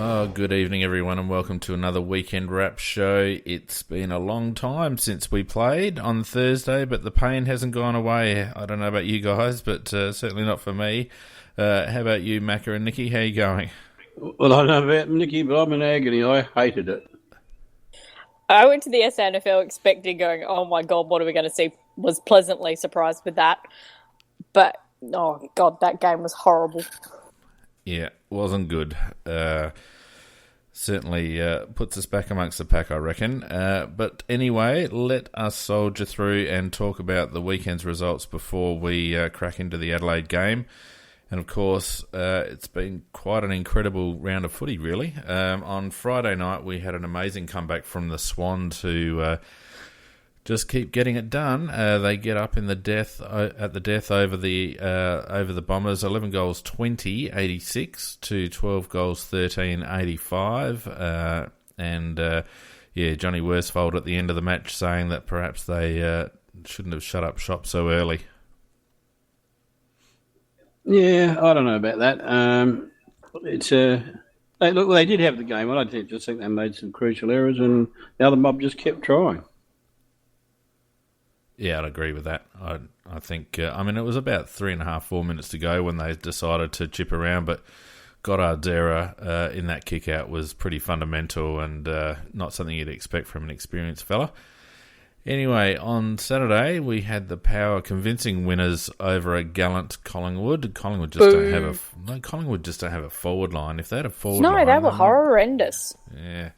Oh, good evening, everyone, and welcome to another Weekend Wrap show. It's been a long time since we played on Thursday, but the pain hasn't gone away. I don't know about you guys, but certainly not for me. How about you, Macca and Nikki? How are you going? Well, I don't know about Nikki, but I'm in agony. I hated it. I went to the SANFL expecting going, oh my God, what are we going to see? Was pleasantly surprised with that. But, oh God, that game was horrible. Yeah, wasn't good. Certainly puts us back amongst the pack, I reckon. But anyway, let us soldier through and talk about the weekend's results before we crack into the Adelaide game. And of course, it's been quite an incredible round of footy, really. On Friday night, we had an amazing comeback from the Swan to just keep getting it done. They get up in the death over the Bombers. 11 goals 20, 86 to 12 goals 13, 85. And Johnny Worsfold at the end of the match saying that perhaps they shouldn't have shut up shop so early. Yeah, I don't know about that. They did have the game. I just think they made some crucial errors, and the other mob just kept trying. Yeah, I'd agree with that. I think, it was about 3.5, 4 minutes to go when they decided to chip around, but Goddard's error in that kick-out was pretty fundamental and not something you'd expect from an experienced fella. Anyway, on Saturday, we had the Power convincing winners over a gallant Collingwood. Collingwood just don't have a forward line. If they had a forward line... No, they were horrendous. Yeah.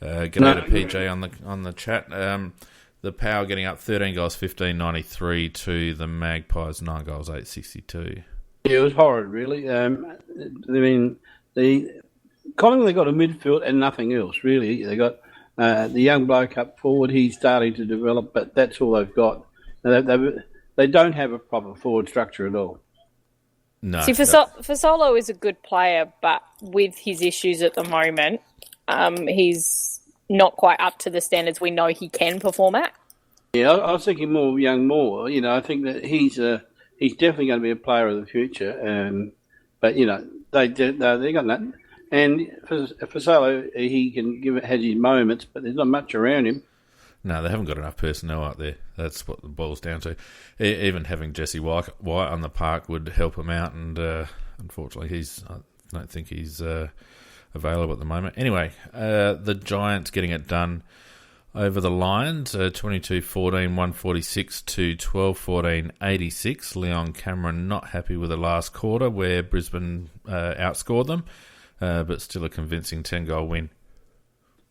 G'day to PJ on the chat. The Power getting up 13 goals, 15.93 to the Magpies, 9 goals, 8.62. Yeah, it was horrid, really. The Collingwood, they got a midfield and nothing else, really. They got the young bloke up forward. He's starting to develop, but that's all they've got. They don't have a proper forward structure at all. No. See, Fasolo is a good player, but with his issues at the moment, he's not quite up to the standards we know he can perform at. Yeah, I was thinking more of Young Moore. I think that he's definitely going to be a player of the future. But they got nothing. And for Solo, has his moments, but there's not much around him. No, they haven't got enough personnel out there. That's what it boils down to. Even having Jesse White on the park would help him out, and unfortunately, I don't think he's available at the moment. Anyway, the Giants getting it done over the Lions, 22-14, 146 to 12-14, 86. Leon Cameron not happy with the last quarter where Brisbane outscored them, but still a convincing 10-goal win.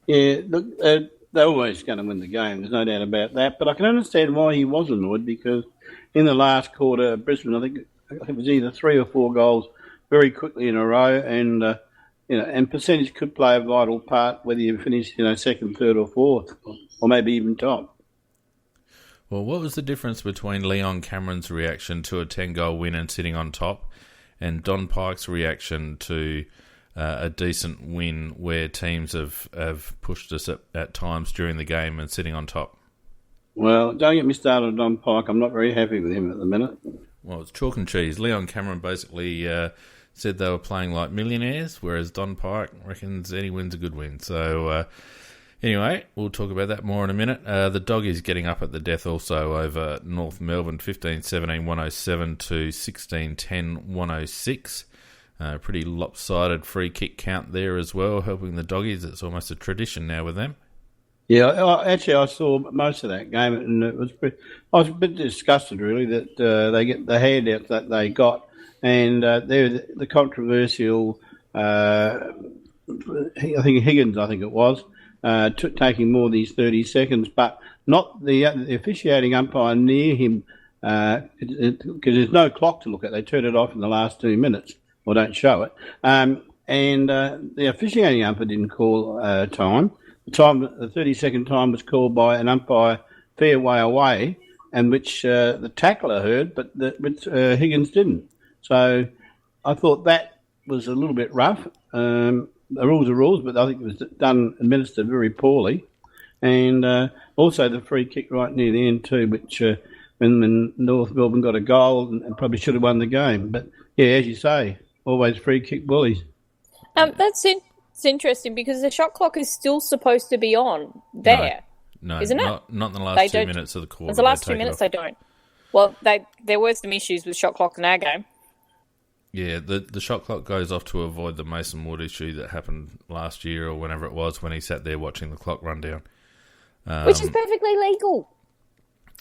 Yeah, look, they're always going to win the game. There's no doubt about that. But I can understand why he was annoyed, because in the last quarter, Brisbane, I think it was either 3 or 4 goals very quickly in a row, and and percentage could play a vital part whether you finish, second, third, or fourth, or maybe even top. Well, what was the difference between Leon Cameron's reaction to a 10-goal win and sitting on top, and Don Pyke's reaction to a decent win where teams have pushed us at times during the game and sitting on top? Well, don't get me started on Don Pyke. I'm not very happy with him at the minute. Well, it's chalk and cheese. Leon Cameron basically said they were playing like millionaires, whereas Don Pyke reckons any win's a good win. So anyway, we'll talk about that more in a minute. The Doggies getting up at the death also over North Melbourne, 15-17, 107 to 16-10, 106. Pretty lopsided free kick count there as well, helping the Doggies. It's almost a tradition now with them. Yeah, actually, I saw most of that game, and I was a bit disgusted, really, that they get the handouts that they got. And they're the controversial, I think Higgins, it was, taking more of these 30 seconds, but not the officiating umpire near him, because there's no clock to look at. They turn it off in the last 2 minutes, or don't show it. And the officiating umpire didn't call time. The 30-second time was called by an umpire fair way away, and which the tackler heard, but Higgins didn't. So I thought that was a little bit rough. The rules are rules, but I think it was administered very poorly. And also the free kick right near the end too, which when North Melbourne got a goal and probably should have won the game. But, yeah, as you say, always free kick bullies. That's It's interesting because the shot clock is still supposed to be on there, No, isn't it? Not in the last 2 minutes of the quarter. The last 2 minutes they don't. Well, there were some issues with shot clock in our game. Yeah, the shot clock goes off to avoid the Mason Wood issue that happened last year or whenever it was when he sat there watching the clock run down. Which is perfectly legal.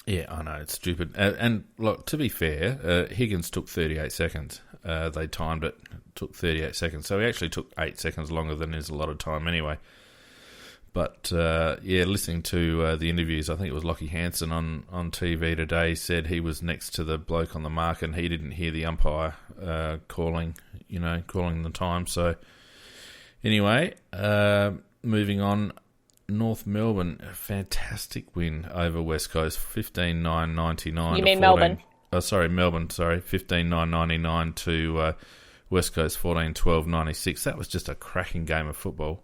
Yeah, I know, it's stupid. And look, to be fair, Higgins took 38 seconds. They timed it, took 38 seconds. So he actually took 8 seconds longer than is a lot of time anyway. But, listening to the interviews, I think it was Lockie Hansen on TV today said he was next to the bloke on the mark and he didn't hear the umpire calling the time. So, anyway, moving on, North Melbourne, a fantastic win over West Coast, 15-9-99. You mean Melbourne? Oh, sorry, Melbourne, 15-9-99 to West Coast, 14-12-96. That was just a cracking game of football.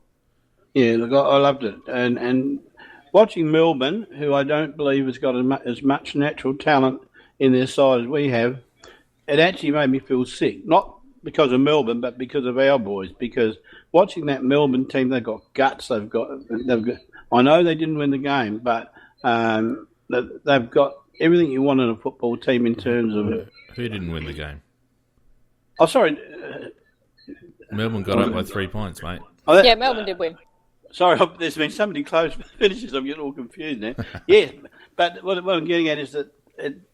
Yeah, look, I loved it. And watching Melbourne, who I don't believe has got as much natural talent in their side as we have, it actually made me feel sick. Not because of Melbourne, but because of our boys. Because watching that Melbourne team, they've got guts. They've got. I know they didn't win the game, but they've got everything you want in a football team in terms of. Who didn't win the game? Oh, sorry. Melbourne got up by 3 points, mate. Yeah, Melbourne did win. Sorry, there's been so many close finishes. I'm getting all confused now. Yeah, but what I'm getting at is that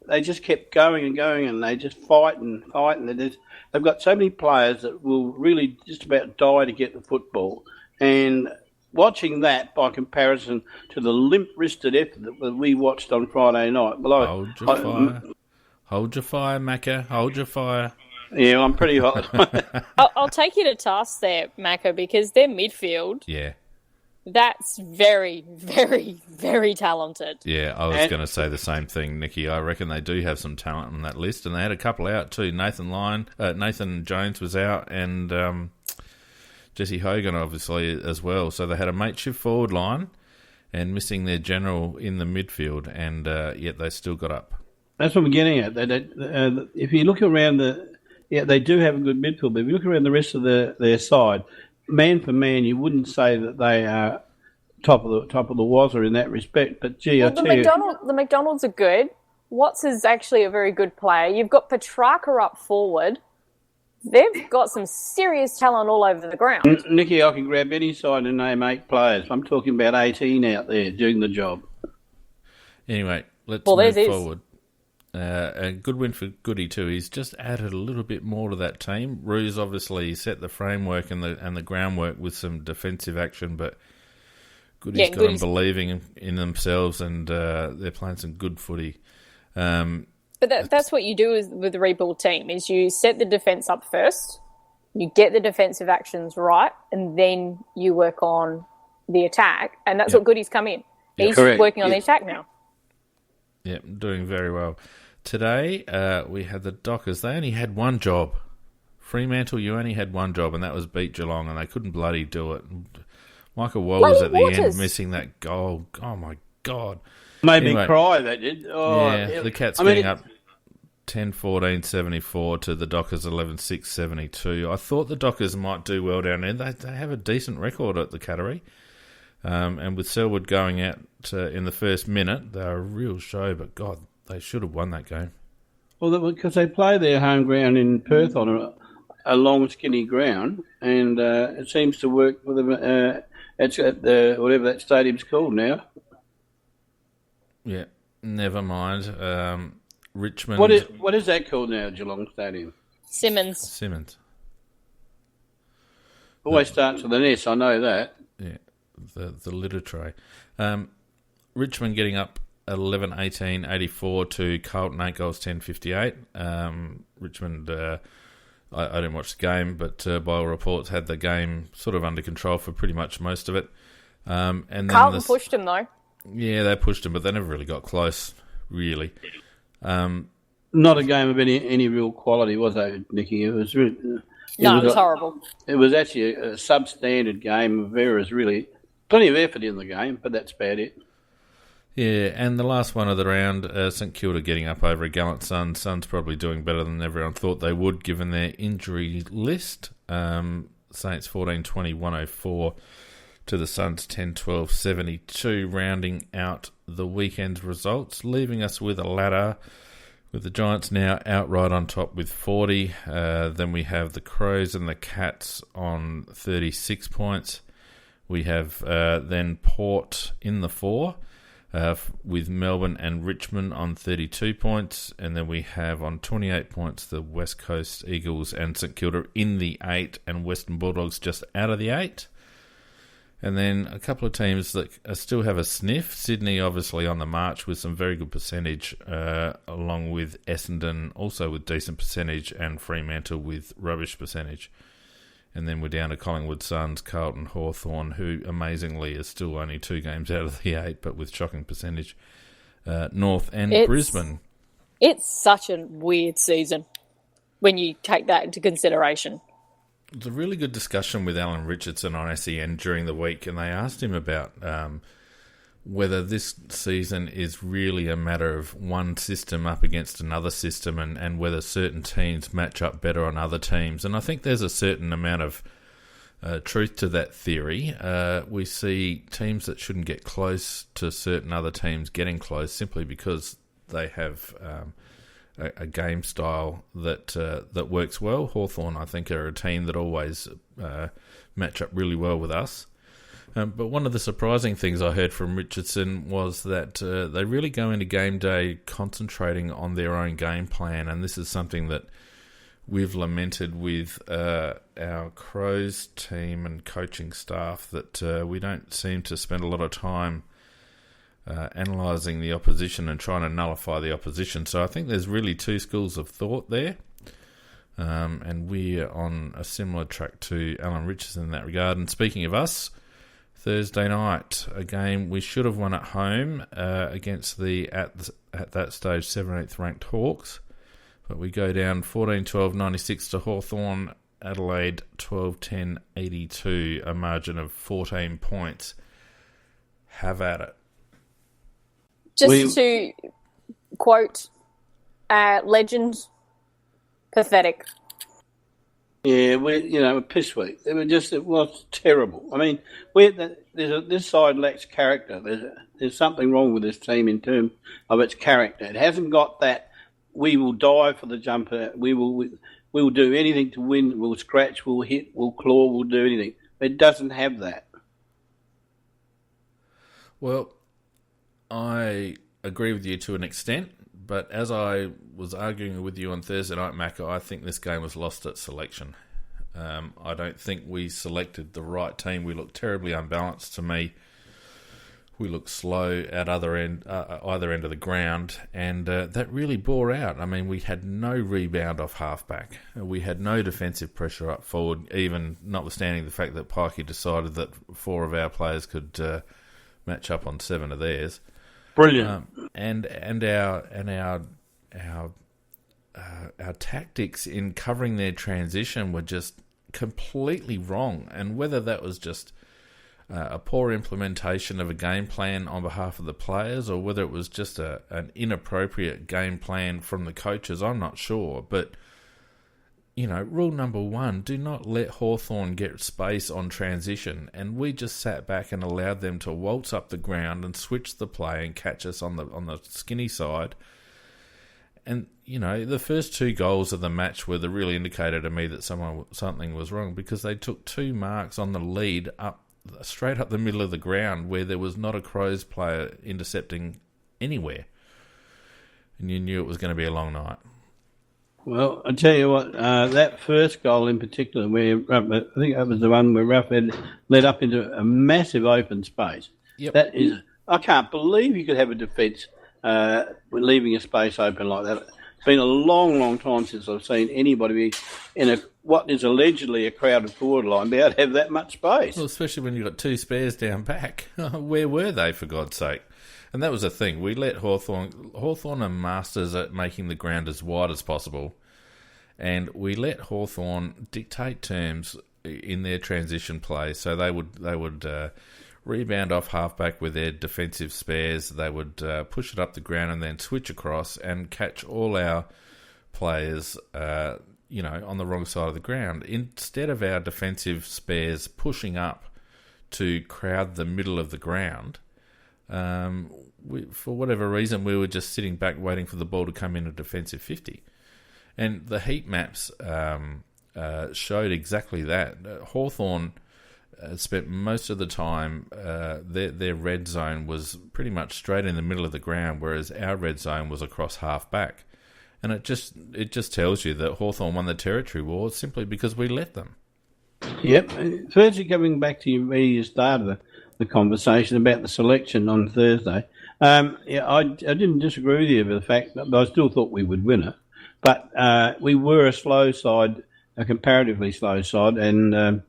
they just kept going and going, and they just fight and fight, and they've got so many players that will really just about die to get the football. And watching that by comparison to the limp-wristed effort that we watched on Friday night, Hold your fire, Macca. Hold your fire. Yeah, I'm pretty hot. I'll take you to task there, Macca, because their midfield. Yeah. That's very, very, very talented. Yeah, I was going to say the same thing, Nikki. I reckon they do have some talent on that list, and they had a couple out too. Nathan Jones was out, and Jesse Hogan obviously as well. So they had a mateship forward line, and missing their general in the midfield, and yet they still got up. That's what I'm getting at. If you look around they do have a good midfield, but if you look around the rest of their side, man for man, you wouldn't say that they are top of the wazzer in that respect. But gee, I tell you, the McDonald's are good. Watts is actually a very good player. You've got Petrarca up forward. They've got some serious talent all over the ground. Nicky, I can grab any side and name 8 players. I'm talking about 18 out there doing the job. Anyway, let's move forward. A good win for Goody too. He's just added a little bit more to that team. Ruse obviously set the framework and the groundwork with some defensive action, but Goody's got them believing in themselves, and they're playing some good footy. But that's what you do with a rebuild team: is you set the defence up first, you get the defensive actions right, and then you work on the attack. And that's what Goody's come in. He's working on the attack now. Yeah, doing very well. Today, we had the Dockers. They only had one job. Fremantle, you only had one job, and that was beat Geelong, and they couldn't bloody do it. Michael Walters at the end missing that goal. Oh, my God. Made me cry, that did. Oh, yeah, the Cats getting up 10-14-74 to the Dockers 11-6-72. I thought the Dockers might do well down there. They have a decent record at the Cattery. And with Selwood going out in the first minute, they're a real show, but God, they should have won that game. Well, because they play their home ground in Perth on a long, skinny ground, and it seems to work for them. It's at whatever that stadium's called now. Yeah, never mind. Richmond. What is that called now, Geelong Stadium? Simmons. Always starts with an S, I know that. Yeah. The litter tray. Richmond getting up 11-18-84 to Carlton, 8 goals, 10-58. Richmond, I didn't watch the game, but by all reports had the game sort of under control for pretty much most of it. And then Carlton pushed him though. Yeah, they pushed him, but they never really got close, really. Not a game of any real quality, was it, Nicky? It was really... It was horrible. It was actually a substandard game of errors, really. Plenty of effort in the game, but that's about it. Yeah, and the last one of the round, St Kilda getting up over a Gallant Suns. Suns probably doing better than everyone thought they would, given their injury list. Saints 14-20, 104 to the Suns 10-12, 72, rounding out the weekend's results, leaving us with a ladder with the Giants now outright on top with 40. Then we have the Crows and the Cats on 36 points. We have then Port in the 4 with Melbourne and Richmond on 32 points. And then we have on 28 points the West Coast Eagles and St Kilda in the 8 and Western Bulldogs just out of the 8. And then a couple of teams that still have a sniff. Sydney obviously on the march with some very good percentage, along with Essendon also with decent percentage and Fremantle with rubbish percentage. And then we're down to Collingwood, Suns, Carlton, Hawthorn, who amazingly is still only 2 games out of the 8, but with shocking percentage. North and Brisbane. It's such a weird season when you take that into consideration. It was a really good discussion with Alan Richardson on SEN during the week, and they asked him about whether this season is really a matter of one system up against another system and whether certain teams match up better on other teams. And I think there's a certain amount of truth to that theory. We see teams that shouldn't get close to certain other teams getting close simply because they have a game style that works well. Hawthorn, I think, are a team that always match up really well with us. But one of the surprising things I heard from Richardson was that they really go into game day concentrating on their own game plan, and this is something that we've lamented with our Crows team and coaching staff, that we don't seem to spend a lot of time analysing the opposition and trying to nullify the opposition. So I think there's really 2 schools of thought there, and we're on a similar track to Alan Richardson in that regard. And speaking of us, Thursday night, a game we should have won at home against the at that stage 17th ranked Hawks, but we go down 14-12, 96 to Hawthorn. Adelaide 12-10, 82, a margin of 14 points. Have at it. Just to quote legend, pathetic. Yeah, piss weak. It was terrible. I mean, this side lacks character. There's something wrong with this team in terms of its character. It hasn't got that. We will die for the jumper. We will do anything to win. We'll scratch. We'll hit. We'll claw. We'll do anything. It doesn't have that. Well, I agree with you to an extent, but as I was arguing with you on Thursday night, Macca, I think this game was lost at selection. I don't think we selected the right team. We looked terribly unbalanced to me. We looked slow at either end of the ground, and that really bore out. I mean, we had no rebound off halfback. We had no defensive pressure up forward, even notwithstanding the fact that Pikey decided that 4 of our players could match up on 7 of theirs. Brilliant. And our tactics in covering their transition were just completely wrong. And whether that was just a poor implementation of a game plan on behalf of the players, or whether it was just an inappropriate game plan from the coaches, I'm not sure. But rule number 1, do not let Hawthorn get space on transition. And we just sat back and allowed them to waltz up the ground and switch the play and catch us on the skinny side. And, the first 2 goals of the match were the real indicator to me that something was wrong, because they took 2 marks on the lead straight up the middle of the ground where there was not a Crows player intercepting anywhere. And you knew it was going to be a long night. Well, I tell you what, that first goal in particular, where I think that was the one where Ruff had led up into a massive open space. Yep. That is, I can't believe you could have a defence leaving a space open like that. It's been a long, long time since I've seen anybody be in what is allegedly a crowded forward line be able to have that much space. Well, especially when you've got 2 spares down back. Where were they, for God's sake? And that was the thing. We let Hawthorn are masters at making the ground as wide as possible. And we let Hawthorn dictate terms in their transition play. So they would rebound off halfback with their defensive spares. They would push it up the ground and then switch across and catch all our players, on the wrong side of the ground. Instead of our defensive spares pushing up to crowd the middle of the ground, for whatever reason, we were just sitting back waiting for the ball to come in a defensive 50. And the heat maps showed exactly that. Hawthorn spent most of the time, their red zone was pretty much straight in the middle of the ground, whereas our red zone was across half back. And it just tells you that Hawthorn won the territory war simply because we let them. Yep. Firstly, coming back to you started the conversation about the selection on Thursday. I didn't disagree with you with the fact that I still thought we would win it. But we were a slow side, a comparatively slow side, and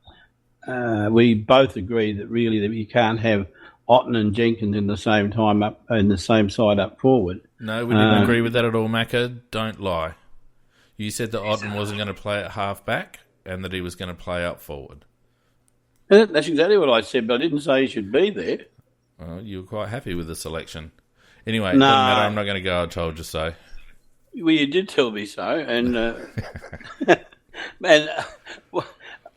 we both agree that really that you can't have Otten and Jenkins in the same time up in the same side up forward. No, we didn't agree with that at all, Macca. Don't lie. You said that Otten wasn't going to play at half back and that he was going to play up forward. That's exactly what I said, but I didn't say he should be there. Well, you were quite happy with the selection. Anyway, it doesn't matter. I'm not going to go, I told you so. Well, you did tell me so, and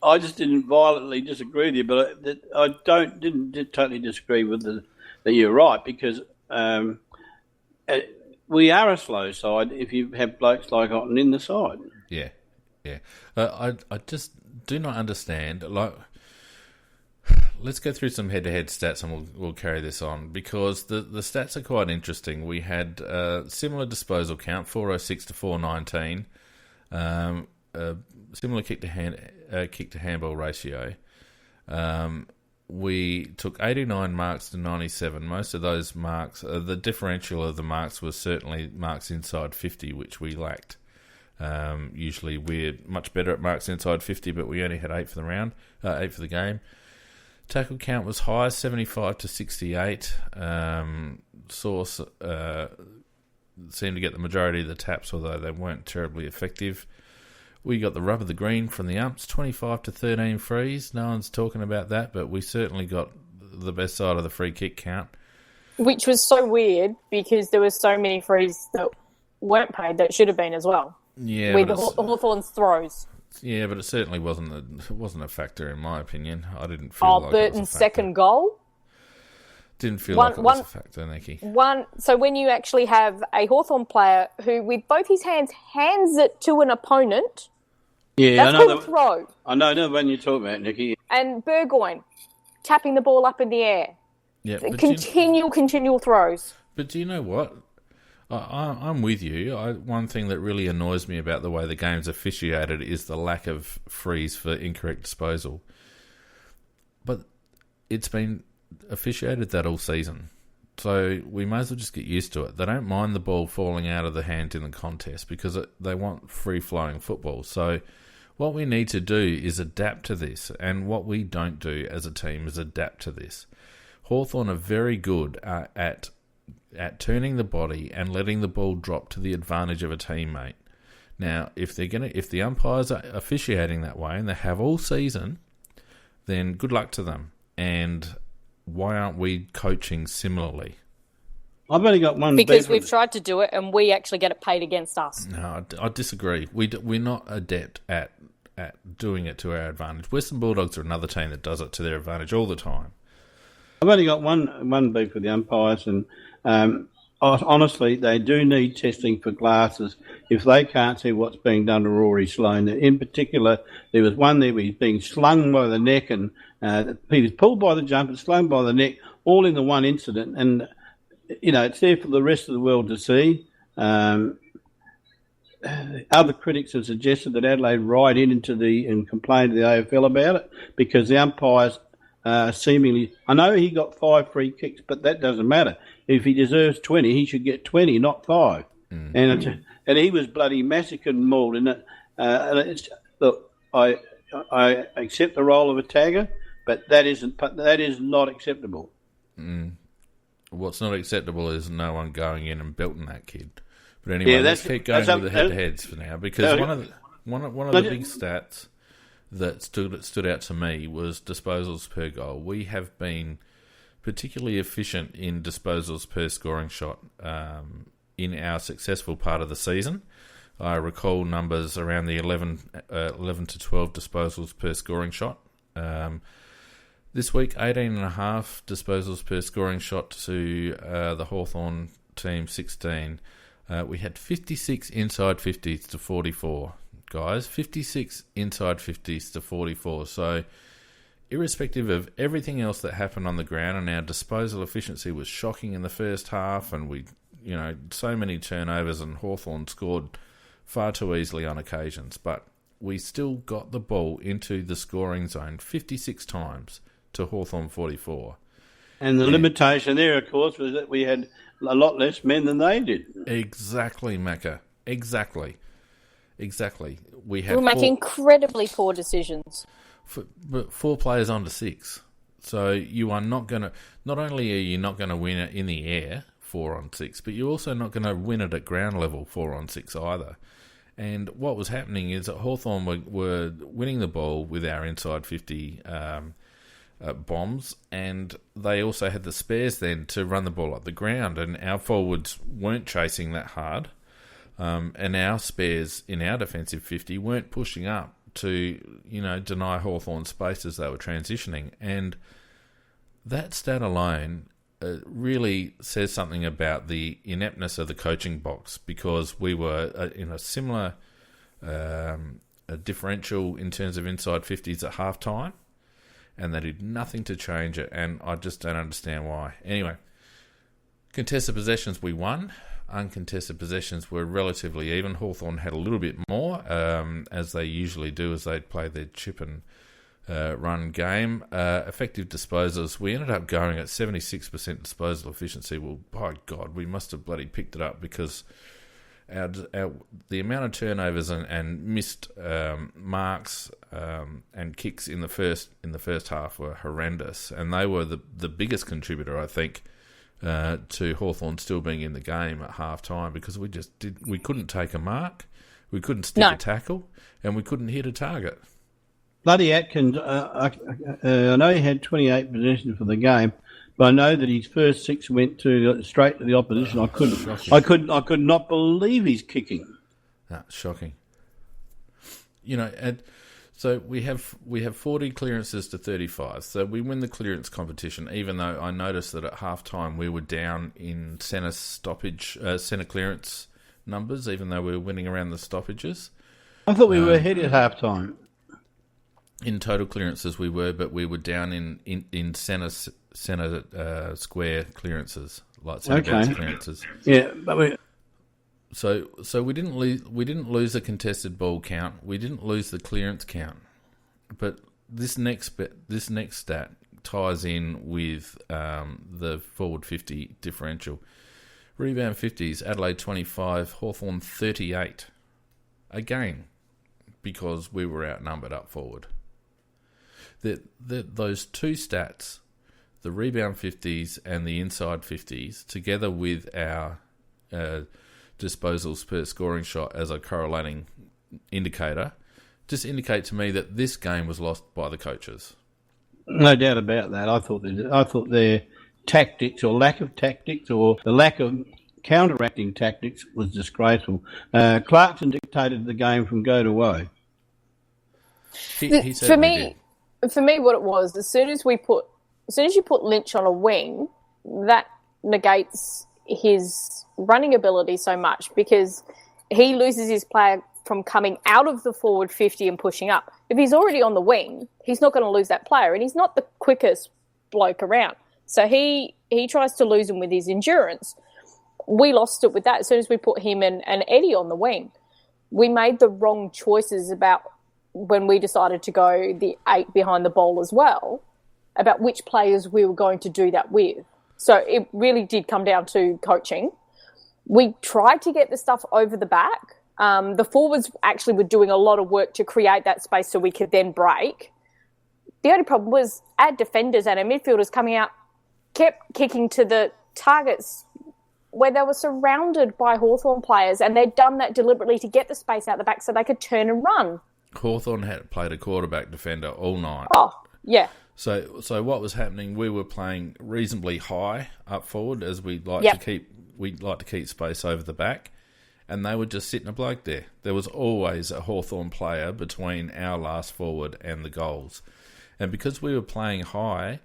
I just didn't violently disagree with you, but I didn't totally disagree with that you're right, because we are a slow side if you have blokes like Otten in the side. Yeah. I just do not understand. Let's go through some head-to-head stats and we'll carry this on, because the stats are quite interesting. We had similar disposal count, 406 to 419, similar kick to handball ratio. We took 89 marks to 97. Most of those marks, the differential of the marks was certainly marks inside 50, which we lacked. Usually we're much better at marks inside 50, but we only had 8 for the round, 8 for the game. Tackle count was high, 75 to 68. Source seemed to get the majority of the taps, although they weren't terribly effective. We got the rub of the green from the umps, 25 to 13 frees. No one's talking about that, but we certainly got the best side of the free kick count. Which was so weird because there were so many frees that weren't paid that should have been as well. Yeah, with Hawthorn's throws. Yeah, but it certainly wasn't a factor in my opinion. I didn't feel like Burton's it was a factor. Second goal. Didn't feel like it was a factor, Nikki. So when you actually have a Hawthorn player who, with both his hands it to an opponent, that's called a throw. I know when you talk about Nikki. And Burgoyne tapping the ball up in the air. Yeah, continual throws. But do you know what? I'm with you. One thing that really annoys me about the way the game's officiated is the lack of frees for incorrect disposal. But it's been officiated that all season. So we may as well just get used to it. They don't mind the ball falling out of the hand in the contest because they want free-flowing football. So what we need to do is adapt to this. And what we don't do as a team is adapt to this. Hawthorn are very good at turning the body and letting the ball drop to the advantage of a teammate. Now, if the umpires are officiating that way, and they have all season, then good luck to them. And why aren't we coaching similarly? I've only got one. Because we've tried to do it, and we actually get it paid against us. No, I disagree. We're not adept at doing it to our advantage. Western Bulldogs are another team that does it to their advantage all the time. I've only got one beef with the umpires, and honestly, they do need testing for glasses if they can't see what's being done to Rory Sloane. In particular, there was one there where he's being slung by the neck, and he was pulled by the jump and slung by the neck, all in the one incident. And, it's there for the rest of the world to see. Other critics have suggested that Adelaide ride into and complain to the AFL about it because the umpires seemingly... I know he got 5 free kicks, but that doesn't matter. If he deserves 20, he should get 20, not 5. And he was bloody massacred and mauled. And look, I accept the role of a tagger, but that is not acceptable. What's not acceptable is no one going in and belting that kid. But anyway, let's keep going with the head-to-heads for now, because one of the big stats that stood out to me was disposals per goal. We have been particularly efficient in disposals per scoring shot in our successful part of the season. I recall numbers around the 11 to 12 disposals per scoring shot. This week, 18.5 disposals per scoring shot to the Hawthorn team, 16. We had 56 inside 50s to 44, guys. 56 inside 50s to 44. So, irrespective of everything else that happened on the ground, and our disposal efficiency was shocking in the first half, and we, so many turnovers, and Hawthorn scored far too easily on occasions, but we still got the ball into the scoring zone 56 times to Hawthorn 44. And the limitation there, of course, was that we had a lot less men than they did. Exactly, Macca. Exactly. We were making incredibly poor decisions. But 4 players onto 6. So you are not going to... Not only are you not going to win it in the air, 4 on 6, but you're also not going to win it at ground level, 4 on 6 either. And what was happening is that Hawthorn were winning the ball with our inside 50 bombs, and they also had the spares then to run the ball up the ground, and our forwards weren't chasing that hard, and our spares in our defensive 50 weren't pushing up to, deny Hawthorn space as they were transitioning. And that stat alone really says something about the ineptness of the coaching box, because we were in a similar a differential in terms of inside 50s at half-time, and they did nothing to change it, and I just don't understand why. Anyway, contested possessions we won. Uncontested possessions were relatively even. Hawthorn had a little bit more, as they usually do, as they play their chip and run game. Effective disposals, we ended up going at 76% disposal efficiency. Well, by God, we must have bloody picked it up, because the amount of turnovers and missed marks and kicks in the first half were horrendous, and they were the biggest contributor, I think, to Hawthorn still being in the game at half time, because we couldn't take a mark, we couldn't stick a tackle, and we couldn't hit a target. Bloody Atkins, I know he had 28 possessions for the game, but I know that his first 6 went straight to the opposition. I could not believe his kicking. That's shocking. And so we have 40 clearances to 35. So we win the clearance competition, even though I noticed that at half-time we were down in centre clearance numbers, even though we were winning around the stoppages. I thought we were ahead at half-time. In total clearances we were, but we were down in centre square clearances, like centre bounce clearances. Yeah, but So we didn't lose the contested ball count. We didn't lose the clearance count. But this next stat ties in with the forward 50 differential. Rebound 50s, Adelaide 25, Hawthorn 38. Again, because we were outnumbered up forward. Those two stats, the rebound 50s and the inside 50s, together with our disposals per scoring shot as a correlating indicator, just indicate to me that this game was lost by the coaches. No doubt about that. I thought their tactics, or lack of tactics, or the lack of counteracting tactics, was disgraceful. Clarkson dictated the game from go to woe. He for me, what it was, as soon as you put Lynch on a wing, that negates his running ability so much, because he loses his player from coming out of the forward 50 and pushing up. If he's already on the wing, he's not going to lose that player, and he's not the quickest bloke around. So he tries to lose him with his endurance. We lost it with that. As soon as we put him and Eddie on the wing, we made the wrong choices about when we decided to go the 8 behind the ball as well, about which players we were going to do that with. So it really did come down to coaching. We tried to get the stuff over the back. The forwards actually were doing a lot of work to create that space so we could then break. The only problem was our defenders and our midfielders coming out kept kicking to the targets where they were surrounded by Hawthorn players, and they'd done that deliberately to get the space out the back so they could turn and run. Hawthorn had played a quarterback defender all night. Oh, yeah. So what was happening? We were playing reasonably high up forward, as we'd like to keep space over the back, and they would just sit in a bloke there. There was always a Hawthorn player between our last forward and the goals. And because we were playing high,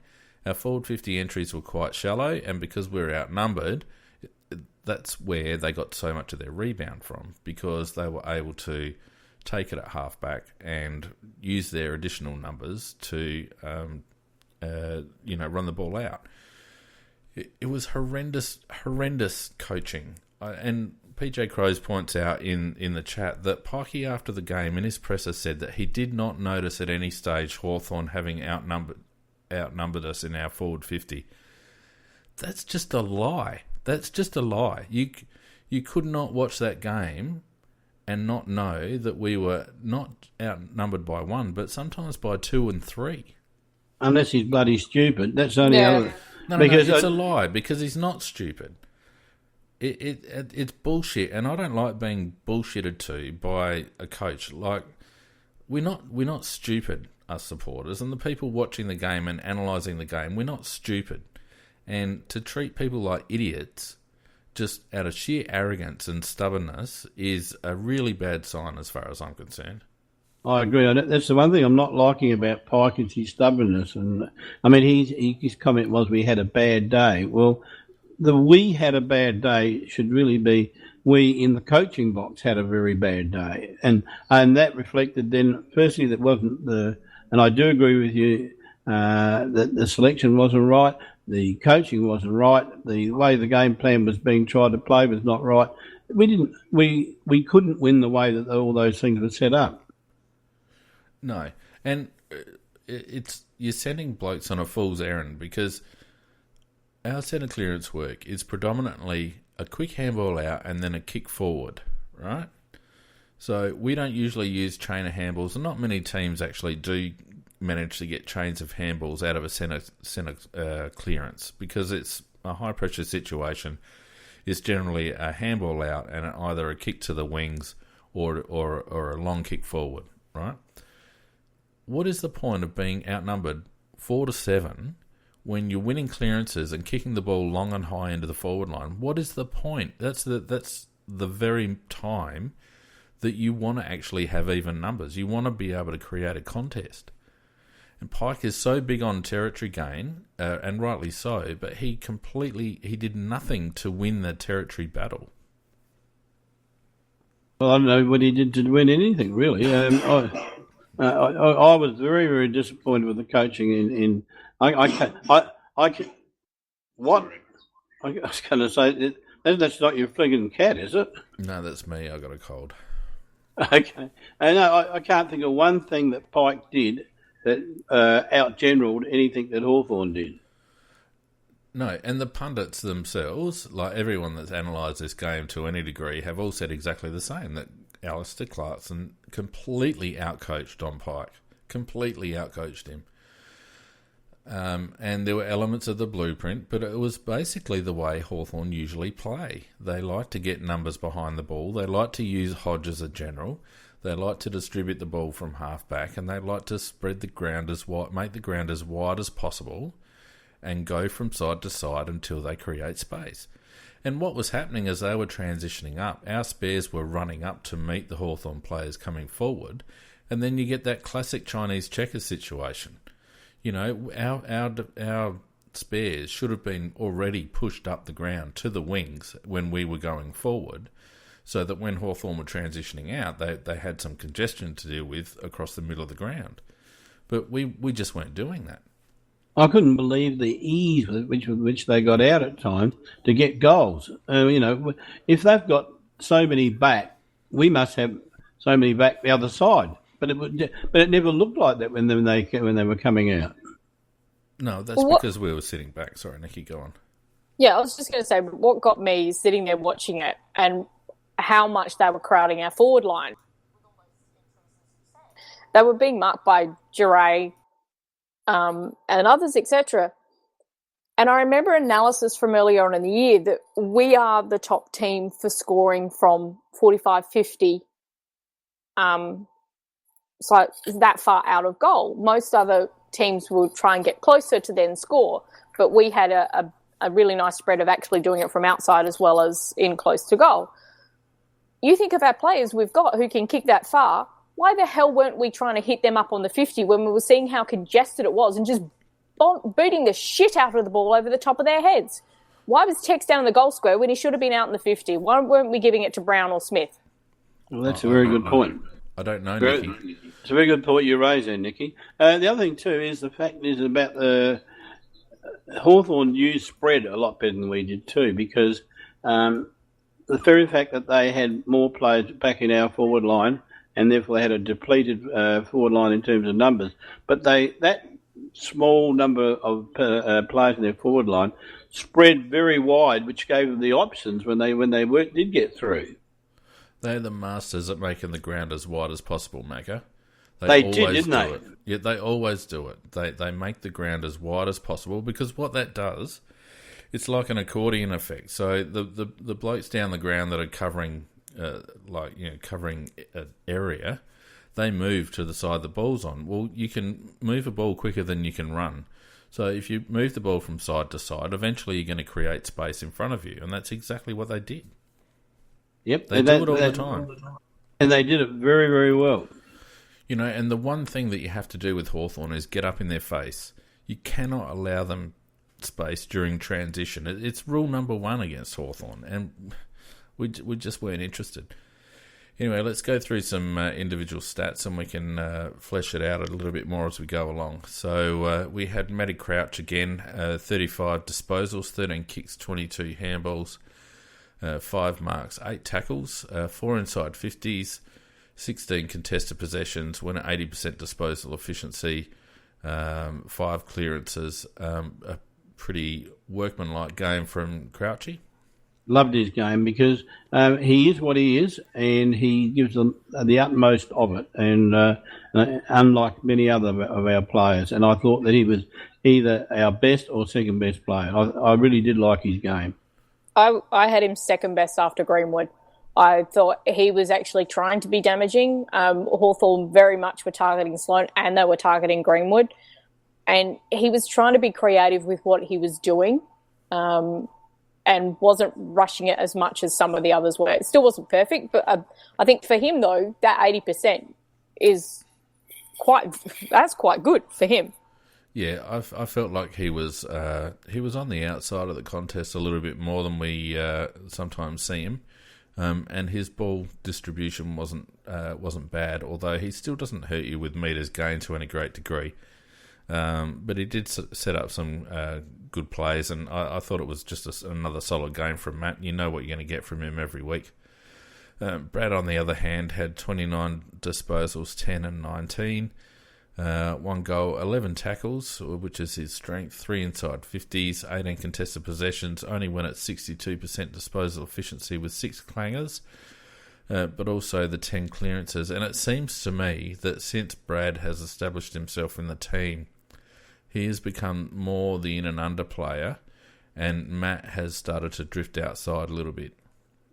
our forward 50 entries were quite shallow, and because we were outnumbered, that's where they got so much of their rebound from, because they were able to take it at halfback and use their additional numbers to, run the ball out. It was horrendous coaching. And PJ Crows points out in the chat that Pikey, after the game, in his presser, said that he did not notice at any stage Hawthorn having outnumbered us in our forward 50. That's just a lie. That's just a lie. You could not watch that game and not know that we were not outnumbered by 1, but sometimes by 2 and 3. Unless he's bloody stupid. That's the only other... No, it's a lie, because he's not stupid. It's bullshit, and I don't like being bullshitted to by a coach. Like, we're not stupid, us supporters, and the people watching the game and analysing the game, we're not stupid. And to treat people like idiots, just out of sheer arrogance and stubbornness, is a really bad sign as far as I'm concerned. I agree. That's the one thing I'm not liking about Pike is his stubbornness. And I mean, his comment was we had a bad day. Well, the we had a bad day should really be we in the coaching box had a very bad day. And that reflected then, firstly, that wasn't and I do agree with you that the selection wasn't right, the coaching wasn't right, the way the game plan was being tried to play was not right. We couldn't win the way that all those things were set up. No, and you're sending blokes on a fool's errand, because our centre clearance work is predominantly a quick handball out and then a kick forward, right? So we don't usually use chain of handballs, and not many teams actually do manage to get chains of handballs out of a centre clearance, because it's a high pressure situation. It's generally a handball out and either a kick to the wings or a long kick forward, right? What is the point of being outnumbered 4-7 when you're winning clearances and kicking the ball long and high into the forward line? What is the point? That's the very time that you want to actually have even numbers. You want to be able to create a contest. And Pike is so big on territory gain, and rightly so, but he did nothing to win the territory battle. Well, I don't know what he did to win anything, really. I was very, very disappointed with the coaching. I was going to say that's not your frigging cat, is it? No, that's me. I got a cold. Okay, and I can't think of one thing that Pike did that out-generaled anything that Hawthorn did. No, and the pundits themselves, like everyone that's analysed this game to any degree, have all said exactly the same, that Alistair Clarkson completely outcoached Don Pike. Completely outcoached him. And there were elements of the blueprint, but it was basically the way Hawthorn usually play. They like to get numbers behind the ball. They like to use Hodge as a general. They like to distribute the ball from half-back, and they like to spread the ground make the ground as wide as possible and go from side to side until they create space. And what was happening as they were transitioning up, our spares were running up to meet the Hawthorn players coming forward, and then you get that classic Chinese checkers situation. You know, our spares should have been already pushed up the ground to the wings when we were going forward, so that when Hawthorn were transitioning out, they had some congestion to deal with across the middle of the ground. But we just weren't doing that. I couldn't believe the ease with which they got out at times to get goals. If they've got so many back, we must have so many back the other side. But it never looked like that when they were coming out. No, that's because we were sitting back. Sorry, Nikki, go on. Yeah, I was just going to say, what got me is sitting there watching it and how much they were crowding our forward line. They were being marked by Giray and others, etc. And I remember analysis from earlier on in the year that we are the top team for scoring from 45, 50. So it's that far out of goal. Most other teams will try and get closer to then score, but we had a really nice spread of actually doing it from outside as well as in close to goal. you think of our players we've got who can kick that far. Why the hell weren't we trying to hit them up on the 50 when we were seeing how congested it was and just booting the shit out of the ball over the top of their heads? Why was Tex down in the goal square when he should have been out in the 50? Why weren't we giving it to Brown or Smith? Well, that's a very good point. I don't know, Nicky. It's a very good point you raise there, Nicky. The other thing, too, is the fact is about the Hawthorn used spread a lot better than we did, too, because the very fact that they had more players back in our forward line and therefore they had a depleted forward line in terms of numbers. But that small number of players in their forward line spread very wide, which gave them the options when they did get through. They're the masters at making the ground as wide as possible, Macca. They did, didn't they? Yeah, they always do it. They make the ground as wide as possible because what that does, it's like an accordion effect. So the blokes down the ground that are covering covering an area, they move to the side the ball's on. Well, you can move a ball quicker than you can run. So if you move the ball from side to side, eventually you're going to create space in front of you, and that's exactly what they did. Yep, they do it all the time. And they did it very, very well. You know, and the one thing that you have to do with Hawthorn is get up in their face. You cannot allow them space during transition. It's rule number one against Hawthorn, and we just weren't interested. Anyway, let's go through some individual stats and we can flesh it out a little bit more as we go along. So we had Matty Crouch again, 35 disposals, 13 kicks, 22 handballs, 5 marks, 8 tackles, 4 inside 50s, 16 contested possessions, went at 80% disposal efficiency, 5 clearances. A pretty workmanlike game from Crouchy. Loved his game because he is what he is, and he gives them the utmost of it. And unlike many other of our players, and I thought that he was either our best or second best player. I really did like his game. I had him second best after Greenwood. I thought he was actually trying to be damaging. Hawthorn very much were targeting Sloan, and they were targeting Greenwood, and he was trying to be creative with what he was doing. And wasn't rushing it as much as some of the others were. It still wasn't perfect, but I think for him, though, that 80% is that's quite good for him. Yeah, I felt like he was on the outside of the contest a little bit more than we sometimes see him, and his ball distribution wasn't bad, although he still doesn't hurt you with metres gained to any great degree. But he did set up some good plays, and I thought it was just another solid game from Matt. You know what you're going to get from him every week. Brad, on the other hand, had 29 disposals, 10 and 19. 1 goal, 11 tackles, which is his strength, 3 inside 50s, 18 contested possessions, only went at 62% disposal efficiency with 6 clangers, but also the 10 clearances. And it seems to me that since Brad has established himself in the team, he has become more the in and under player, and Matt has started to drift outside a little bit.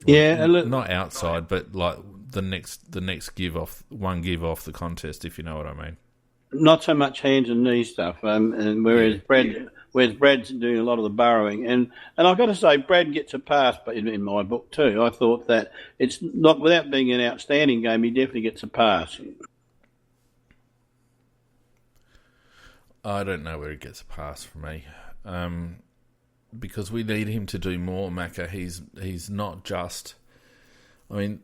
Yeah, not outside, but like the next give off the contest, if you know what I mean. Not so much hands and knee stuff, and whereas Brad's doing a lot of the burrowing, and I've got to say Brad gets a pass, but in my book too, I thought that it's not without being an outstanding game, he definitely gets a pass. I don't know where he gets a pass from me, because we need him to do more, Macca. He's not just. I mean,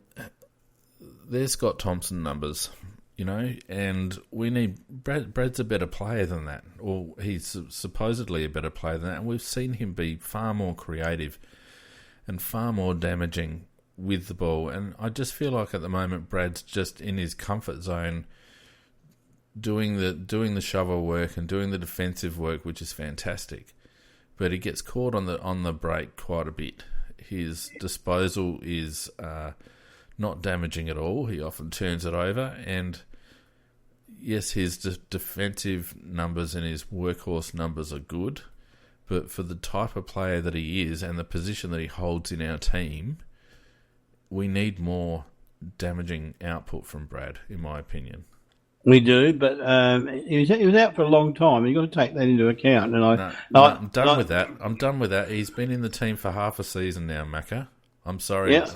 there's Scott Thompson numbers, you know, and we need Brad's a better player than that, or he's supposedly a better player than that. And we've seen him be far more creative and far more damaging with the ball. And I just feel like at the moment Brad's just in his comfort zone, doing the shovel work and doing the defensive work, which is fantastic. But he gets caught on the break quite a bit. His disposal is not damaging at all. He often turns it over, and yes, his defensive numbers and his workhorse numbers are good, but for the type of player that he is and the position that he holds in our team, we need more damaging output from Brad, in my opinion. We do, but he was out for a long time. You've got to take that into account. And I'm done with that. I'm done with that. He's been in the team for half a season now, Macca. I'm sorry. Yeah.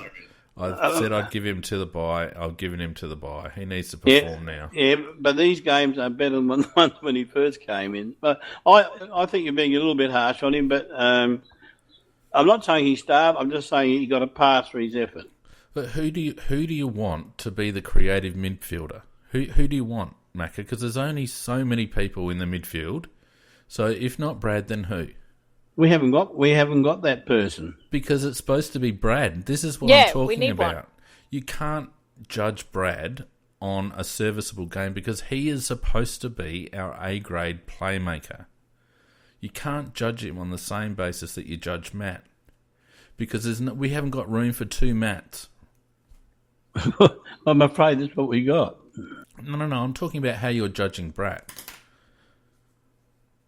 I said I'd give him to the bye. I've given him to the bye. He needs to perform now. Yeah, but these games are better than the ones when he first came in. But I think you're being a little bit harsh on him, but I'm not saying he's starved. I'm just saying he got a pass for his effort. But who do you want to be the creative midfielder? Who do you want, Macca? Because there's only so many people in the midfield. So if not Brad, then who? We haven't got that person. Because it's supposed to be Brad. This is what I'm talking about. One. You can't judge Brad on a serviceable game because he is supposed to be our A-grade playmaker. You can't judge him on the same basis that you judge Matt. Because we haven't got room for two Matts. I'm afraid that's what we got. No. I'm talking about how you're judging Brad.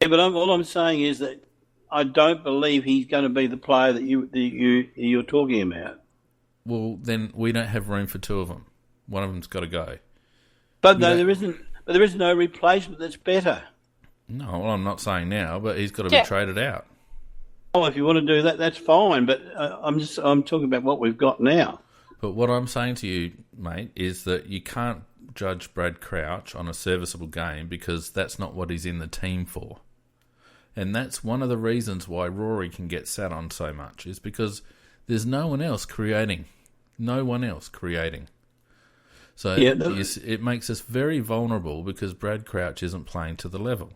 Yeah, but all I'm saying is that I don't believe he's going to be the player that you're talking about. Well, then we don't have room for two of them. One of them's got to go. But no, there isn't. But there is no replacement that's better. No, well, I'm not saying now, but he's got to be traded out. Oh, if you want to do that, that's fine. But I'm talking about what we've got now. But what I'm saying to you, mate, is that you can't judge Brad Crouch on a serviceable game because that's not what he's in the team for. And that's one of the reasons why Rory can get sat on so much, is because there's no one else creating. No one else creating. So it makes us very vulnerable because Brad Crouch isn't playing to the level.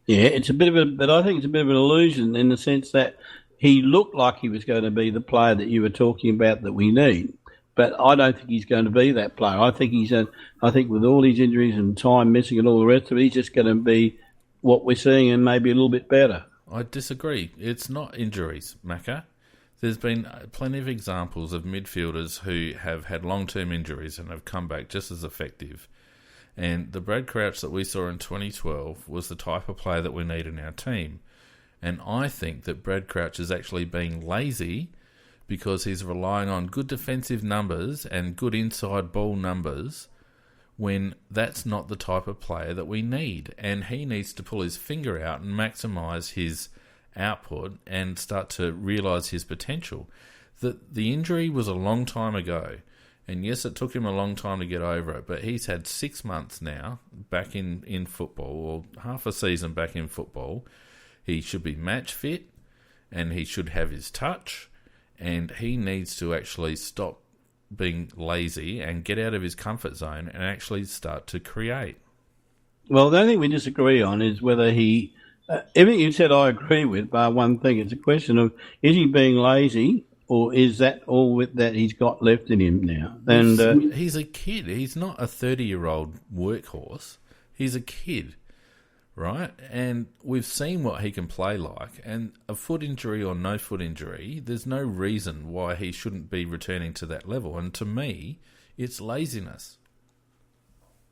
Yeah, but I think it's a bit of an illusion in the sense that he looked like he was going to be the player that you were talking about that we need. But I don't think he's going to be that player. I think with all these injuries and time missing and all the rest of it, he's just going to be what we're seeing and maybe a little bit better. I disagree. It's not injuries, Macca. There's been plenty of examples of midfielders who have had long-term injuries and have come back just as effective. And the Brad Crouch that we saw in 2012 was the type of player that we need in our team. And I think that Brad Crouch is actually being lazy because he's relying on good defensive numbers and good inside ball numbers when that's not the type of player that we need. And he needs to pull his finger out and maximise his output and start to realise his potential. The injury was a long time ago. And yes, it took him a long time to get over it, but he's had 6 months now back in football, or half a season back in football. He should be match fit, and he should have his touch, and he needs to actually stop being lazy and get out of his comfort zone and actually start to create. Well, the only thing we disagree on is whether he... everything you said I agree with, bar one thing. It's a question of, is he being lazy... or is that all that he's got left in him now? And he's a kid. He's not a 30-year-old workhorse. He's a kid, right? And we've seen what he can play like. And a foot injury or no foot injury, there's no reason why he shouldn't be returning to that level. And to me, it's laziness.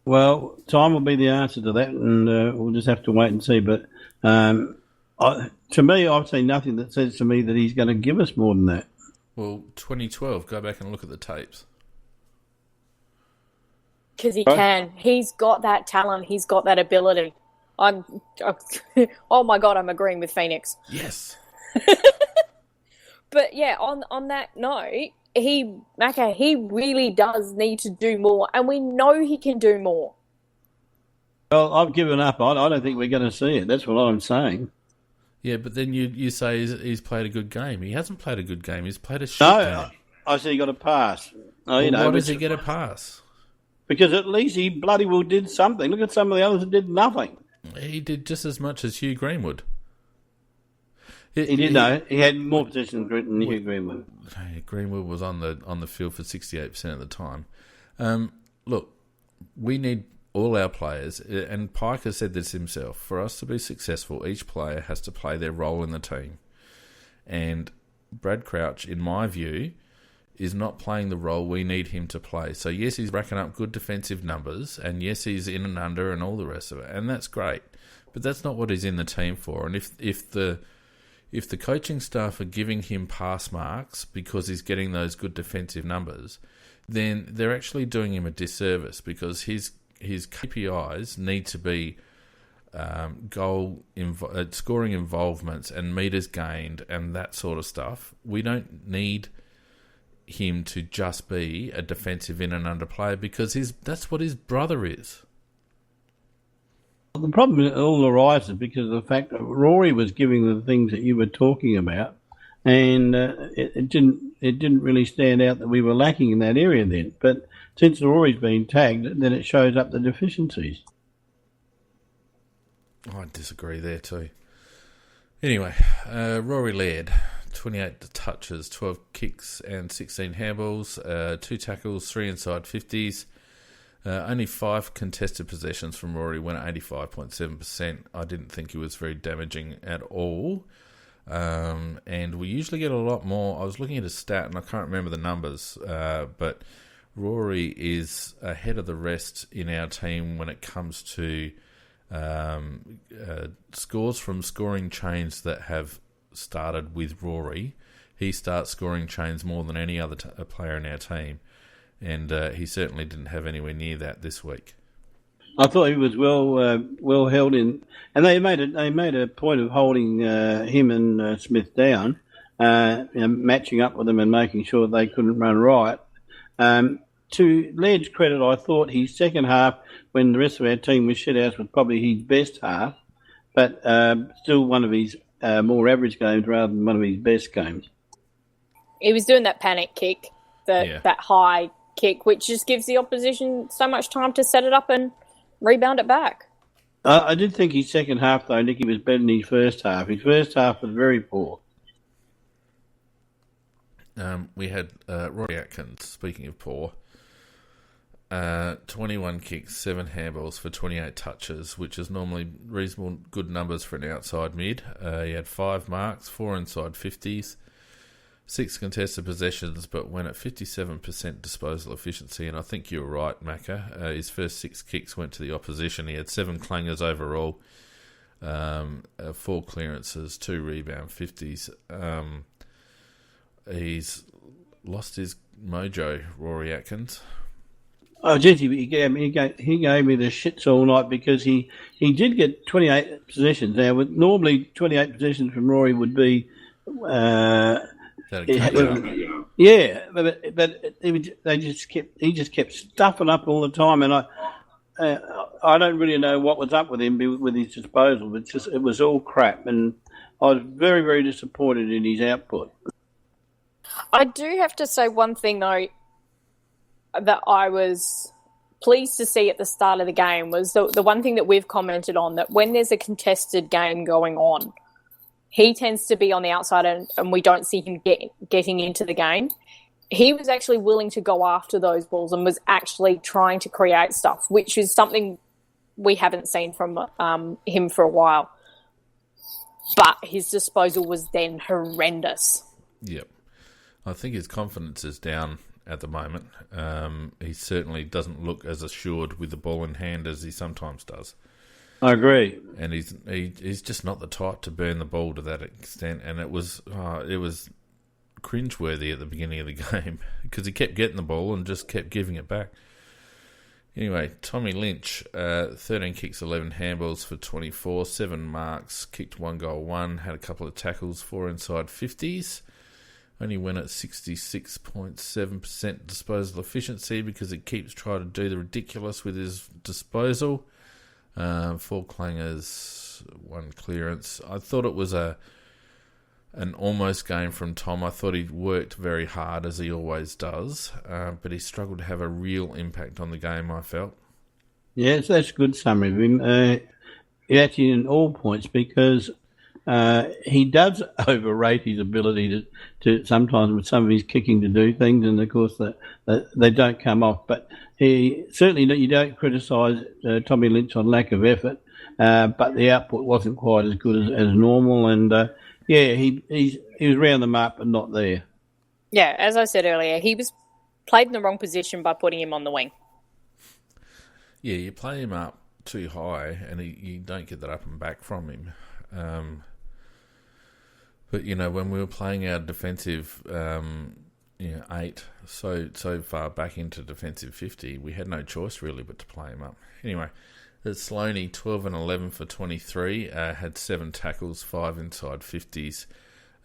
Well, time will be the answer to that, and we'll just have to wait and see. But to me, I've seen nothing that says to me that he's going to give us more than that. Well, 2012, go back and look at the tapes. Because he can. He's got that talent. He's got that ability. Oh my God, I'm agreeing with Phoenix. Yes. But yeah, on that note, he really does need to do more, and we know he can do more. Well, I've given up. I don't think we're going to see it. That's what I'm saying. Yeah, but then you say he's played a good game. He hasn't played a good game. He's played a shit game. No, I said he got a pass. Why does he get a pass? Because at least he bloody well did something. Look at some of the others that did nothing. He did just as much as Hugh Greenwood. He did, no. He had more possession than Hugh Greenwood. Greenwood was on the field for 68% of the time. Look, we need all our players, and Pike has said this himself, for us to be successful, each player has to play their role in the team. And Brad Crouch, in my view, is not playing the role we need him to play. So yes, he's racking up good defensive numbers, and yes, he's in and under and all the rest of it, and that's great. But that's not what he's in the team for. And if the coaching staff are giving him pass marks because he's getting those good defensive numbers, then they're actually doing him a disservice, because his KPIs need to be scoring involvements and meters gained and that sort of stuff. We don't need him to just be a defensive in and under player because that's what his brother is. The problem all arises because of the fact that Rory was giving the things that you were talking about, and it didn't really stand out that we were lacking in that area then. But since Rory's been tagged, then it shows up the deficiencies. I disagree there too. Anyway, Rory Laird, 28 touches, 12 kicks and 16 handballs, 2 tackles, 3 inside 50s. Only 5 contested possessions from Rory, went at 85.7%. I didn't think he was very damaging at all. And we usually get a lot more. I was looking at a stat and I can't remember the numbers, but Rory is ahead of the rest in our team when it comes to scores from scoring chains that have started with Rory. He starts scoring chains more than any other player in our team, and he certainly didn't have anywhere near that this week. I thought he was well held in, and they made a point of holding him and Smith down, matching up with them and making sure they couldn't run riot. To Laird's credit, I thought his second half, when the rest of our team was shit out, was probably his best half, but still one of his more average games rather than one of his best games. He was doing that panic kick, that high kick, which just gives the opposition so much time to set it up and rebound it back. I did think his second half, though, Nicky, was better than his first half. His first half was very poor. We had Rory Atkins, speaking of poor, 21 kicks, 7 handballs for 28 touches, which is normally reasonable good numbers for an outside mid. He had 5 marks, 4 inside 50s, 6 contested possessions, but went at 57% disposal efficiency. And I think you were right, Macca. His first 6 kicks went to the opposition. He had 7 clangers overall, 4 clearances, 2 rebound 50s. He's lost his mojo, Rory Atkins. Oh, geez, he gave me the shits all night because he did get 28 possessions. Now, normally 28 possessions from Rory would be... but he just kept stuffing up all the time, and I don't really know what was up with him with his disposal. It was all crap, and I was very, very disappointed in his output. I do have to say one thing though that I was pleased to see at the start of the game was the one thing that we've commented on, that when there's a contested game going on, he tends to be on the outside and we don't see him getting into the game. He was actually willing to go after those balls and was actually trying to create stuff, which is something we haven't seen from him for a while. But his disposal was then horrendous. Yep. I think his confidence is down at the moment. He certainly doesn't look as assured with the ball in hand as he sometimes does. I agree. And he's just not the type to burn the ball to that extent. And it was cringeworthy at the beginning of the game because he kept getting the ball and just kept giving it back. Anyway, Tommy Lynch, 13 kicks, 11 handballs for 24, 7 marks, kicked 1 goal, 1, had a couple of tackles, 4 inside 50s. Only went at 66.7% disposal efficiency because he keeps trying to do the ridiculous with his disposal. 4 clangers, 1 clearance. I thought it was an almost game from Tom. I thought he worked very hard, as he always does, but he struggled to have a real impact on the game, I felt. Yes, that's a good summary of him. Actually, in all points, because he does overrate his ability to sometimes with some of his kicking to do things, and of course they don't come off. But you don't criticise Tommy Lynch on lack of effort, but the output wasn't quite as good as normal, and he was round the mark but not there. Yeah, as I said earlier, he was played in the wrong position by putting him on the wing. Yeah, you play him up too high, and you don't get that up and back from him. But, when we were playing our defensive 8 so far back into defensive 50, we had no choice really but to play him up. Anyway, Sloaney, 12 and 11 for 23, had 7 tackles, 5 inside 50s,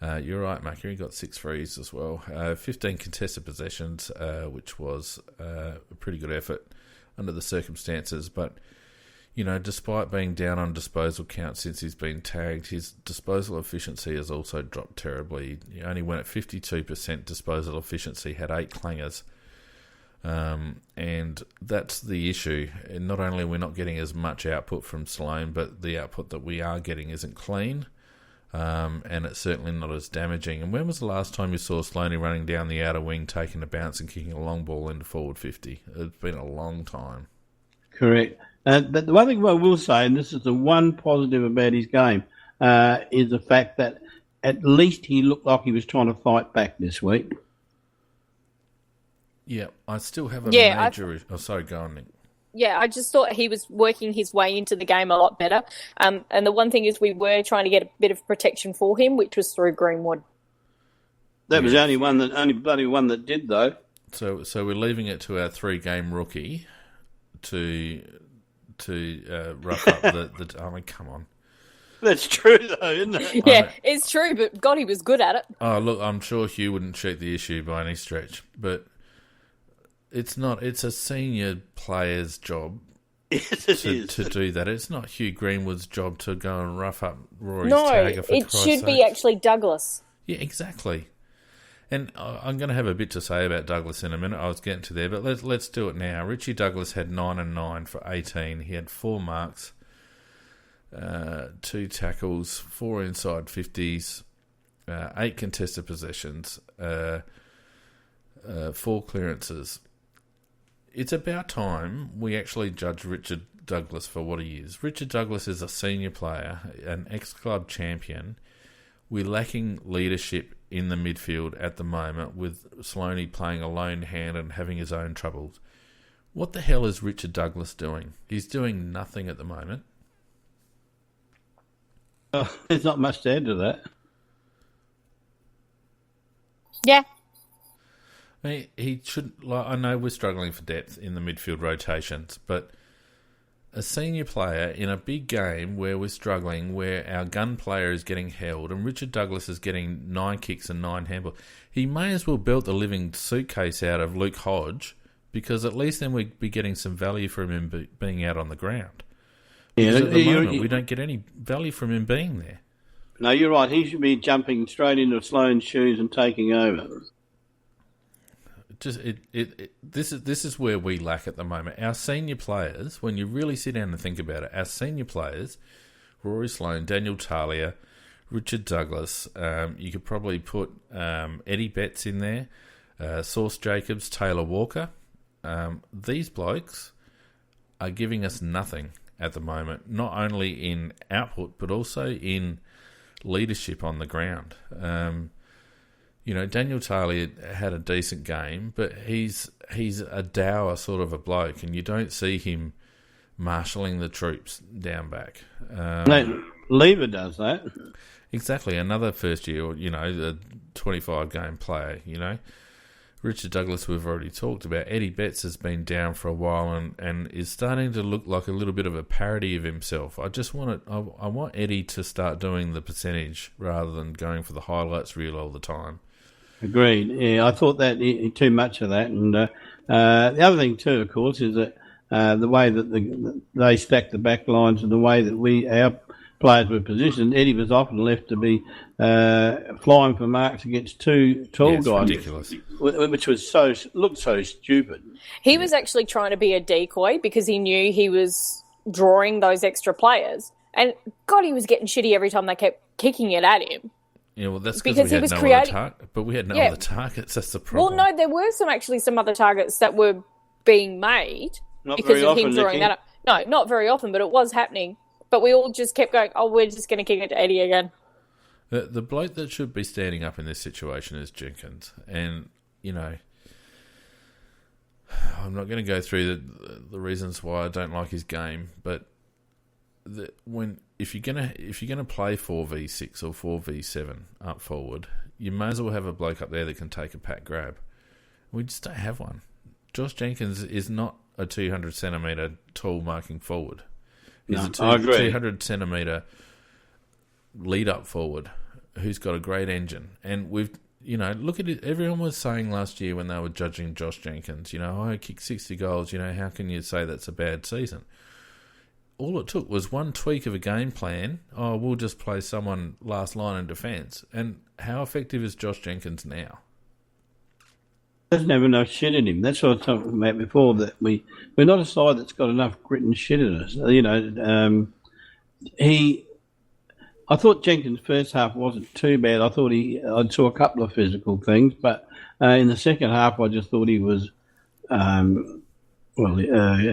You're right, Mackie. He got 6 frees as well. 15 contested possessions, which was a pretty good effort under the circumstances. But, despite being down on disposal count since he's been tagged, his disposal efficiency has also dropped terribly. He only went at 52% disposal efficiency, had 8 clangers. And that's the issue. And not only are we not getting as much output from Sloane, but the output that we are getting isn't clean. And it's certainly not as damaging. And when was the last time you saw Sloaney running down the outer wing, taking a bounce and kicking a long ball into forward 50? It's been a long time. Correct. But the one thing I will say, and this is the one positive about his game, is the fact that at least he looked like he was trying to fight back this week. Yeah, I still have a major... Oh, sorry, go on, Nick. Yeah, I just thought he was working his way into the game a lot better. And the one thing is we were trying to get a bit of protection for him, which was through Greenwood. That was the only bloody one that did, though. So we're leaving it to our 3-game rookie to rough up the... I mean, come on. That's true, though, isn't it? Yeah, it's true, but God, he was good at it. Oh, look, I'm sure Hugh wouldn't cheat the issue by any stretch, but... It's a senior player's job to do that. It's not Hugh Greenwood's job to go and rough up Rory's tagger for it should be actually Douglas. Yeah, exactly. And I'm going to have a bit to say about Douglas in a minute. I was getting to there, but let's do it now. Richie Douglas had 9 and 9 for 18. He had 4 marks, 2 tackles, 4 inside 50s, 8 contested possessions, 4 clearances. It's about time we actually judge Richard Douglas for what he is. Richard Douglas is a senior player, an ex-club champion. We're lacking leadership in the midfield at the moment, with Sloaney playing a lone hand and having his own troubles. What the hell is Richard Douglas doing? He's doing nothing at the moment. There's not much to add to that. Yeah. He should. I know we're struggling for depth in the midfield rotations, but a senior player in a big game where we're struggling, where our gun player is getting held, and Richard Douglas is getting 9 kicks and 9 handballs, he may as well belt the living suitcase out of Luke Hodge, because at least then we'd be getting some value from him being out on the ground. Because at the moment, we don't get any value from him being there. No, you're right. He should be jumping straight into Sloane's shoes and taking over. This is where we lack at the moment. Our senior players, when you really sit down and think about it, our senior players, Rory Sloane, Daniel Talia, Richard Douglas, you could probably put Eddie Betts in there, Sauce Jacobs, Taylor Walker. These blokes are giving us nothing at the moment, not only in output, but also in leadership on the ground. Daniel Taylor had a decent game, but he's a dour sort of a bloke, and you don't see him marshalling the troops down back. Lever does that. Exactly. Another first year, a 25-game player, Richard Douglas we've already talked about. Eddie Betts has been down for a while and is starting to look like a little bit of a parody of himself. I want Eddie to start doing the percentage rather than going for the highlights reel all the time. Agreed. Yeah, I thought that too much of that. And the other thing too, of course, is that the way that they stack the back lines and the way that our players were positioned, Eddie was often left to be flying for marks against 2 tall guys. Ridiculous. Which was looked so stupid. He was actually trying to be a decoy because he knew he was drawing those extra players. And God, he was getting shitty every time they kept kicking it at him. Yeah, well, that's because we had no other target. But we had no other targets. That's the problem. Well, no, there were some other targets that were being made because of him drawing that up. No, not very often, but it was happening. But we all just kept going, we're just going to kick it to Eddie again. The bloke that should be standing up in this situation is Jenkins. And, I'm not going to go through the reasons why I don't like his game, but if you're gonna play 4v6 or 4v7 up forward, you may as well have a bloke up there that can take a pat grab. We just don't have one. Josh Jenkins is not a 200 centimetre tall marking forward. He's a 200 centimetre lead up forward. who's got a great engine. And look at it. Everyone was saying last year when they were judging Josh Jenkins, I kicked 60 goals, how can you say that's a bad season? All it took was one tweak of a game plan. Oh, we'll just play someone last line in defence. And how effective is Josh Jenkins now? Doesn't have enough shit in him. That's what I was talking about before, that we're not a side that's got enough grit and shit in us. I thought Jenkins' first half wasn't too bad. I saw a couple of physical things, but in the second half I just thought he was a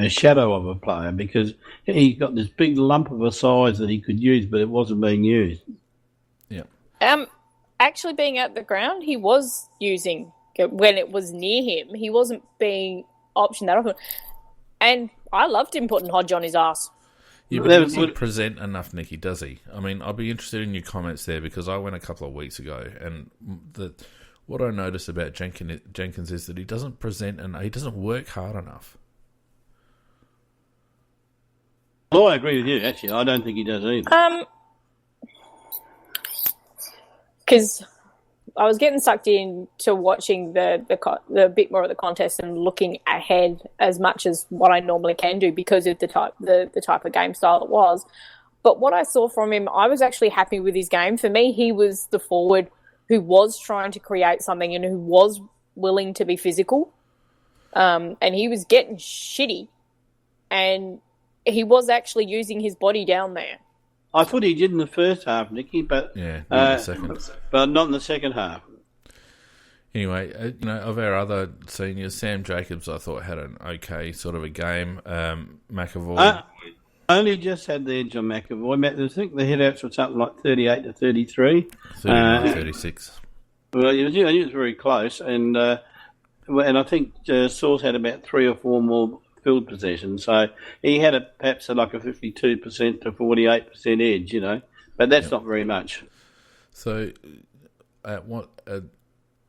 shadow of a player, because he got this big lump of a size that he could use, but it wasn't being used. Yeah. Actually being at the ground, he was using when it was near him. He wasn't being optioned that often. And I loved him putting Hodge on his ass. Yeah, but he doesn't present enough, Nicky, does he? I mean, I'll be interested in your comments there, because I went a couple of weeks ago, and what I noticed about Jenkins is that he doesn't present and he doesn't work hard enough. Well, I agree with you, actually. I don't think he does either. Because I was getting sucked into watching the bit more of the contest and looking ahead as much as what I normally can do because of the type of game style it was. But what I saw from him, I was actually happy with his game. For me, he was the forward who was trying to create something and who was willing to be physical. And he was getting shitty, and he was actually using his body down there. I thought he did in the first half, Nicky, but not in the second. But not in the second half. Anyway, of our other seniors, Sam Jacobs, I thought had an okay sort of a game. McAvoy only just had the edge on McAvoy. I think the headouts were something like 38 to 33. 36. Well, he was very close, and I think Sauce had about 3 or 4 more field possession, so he had perhaps like a 52% to 48% edge, but that's not very much. So,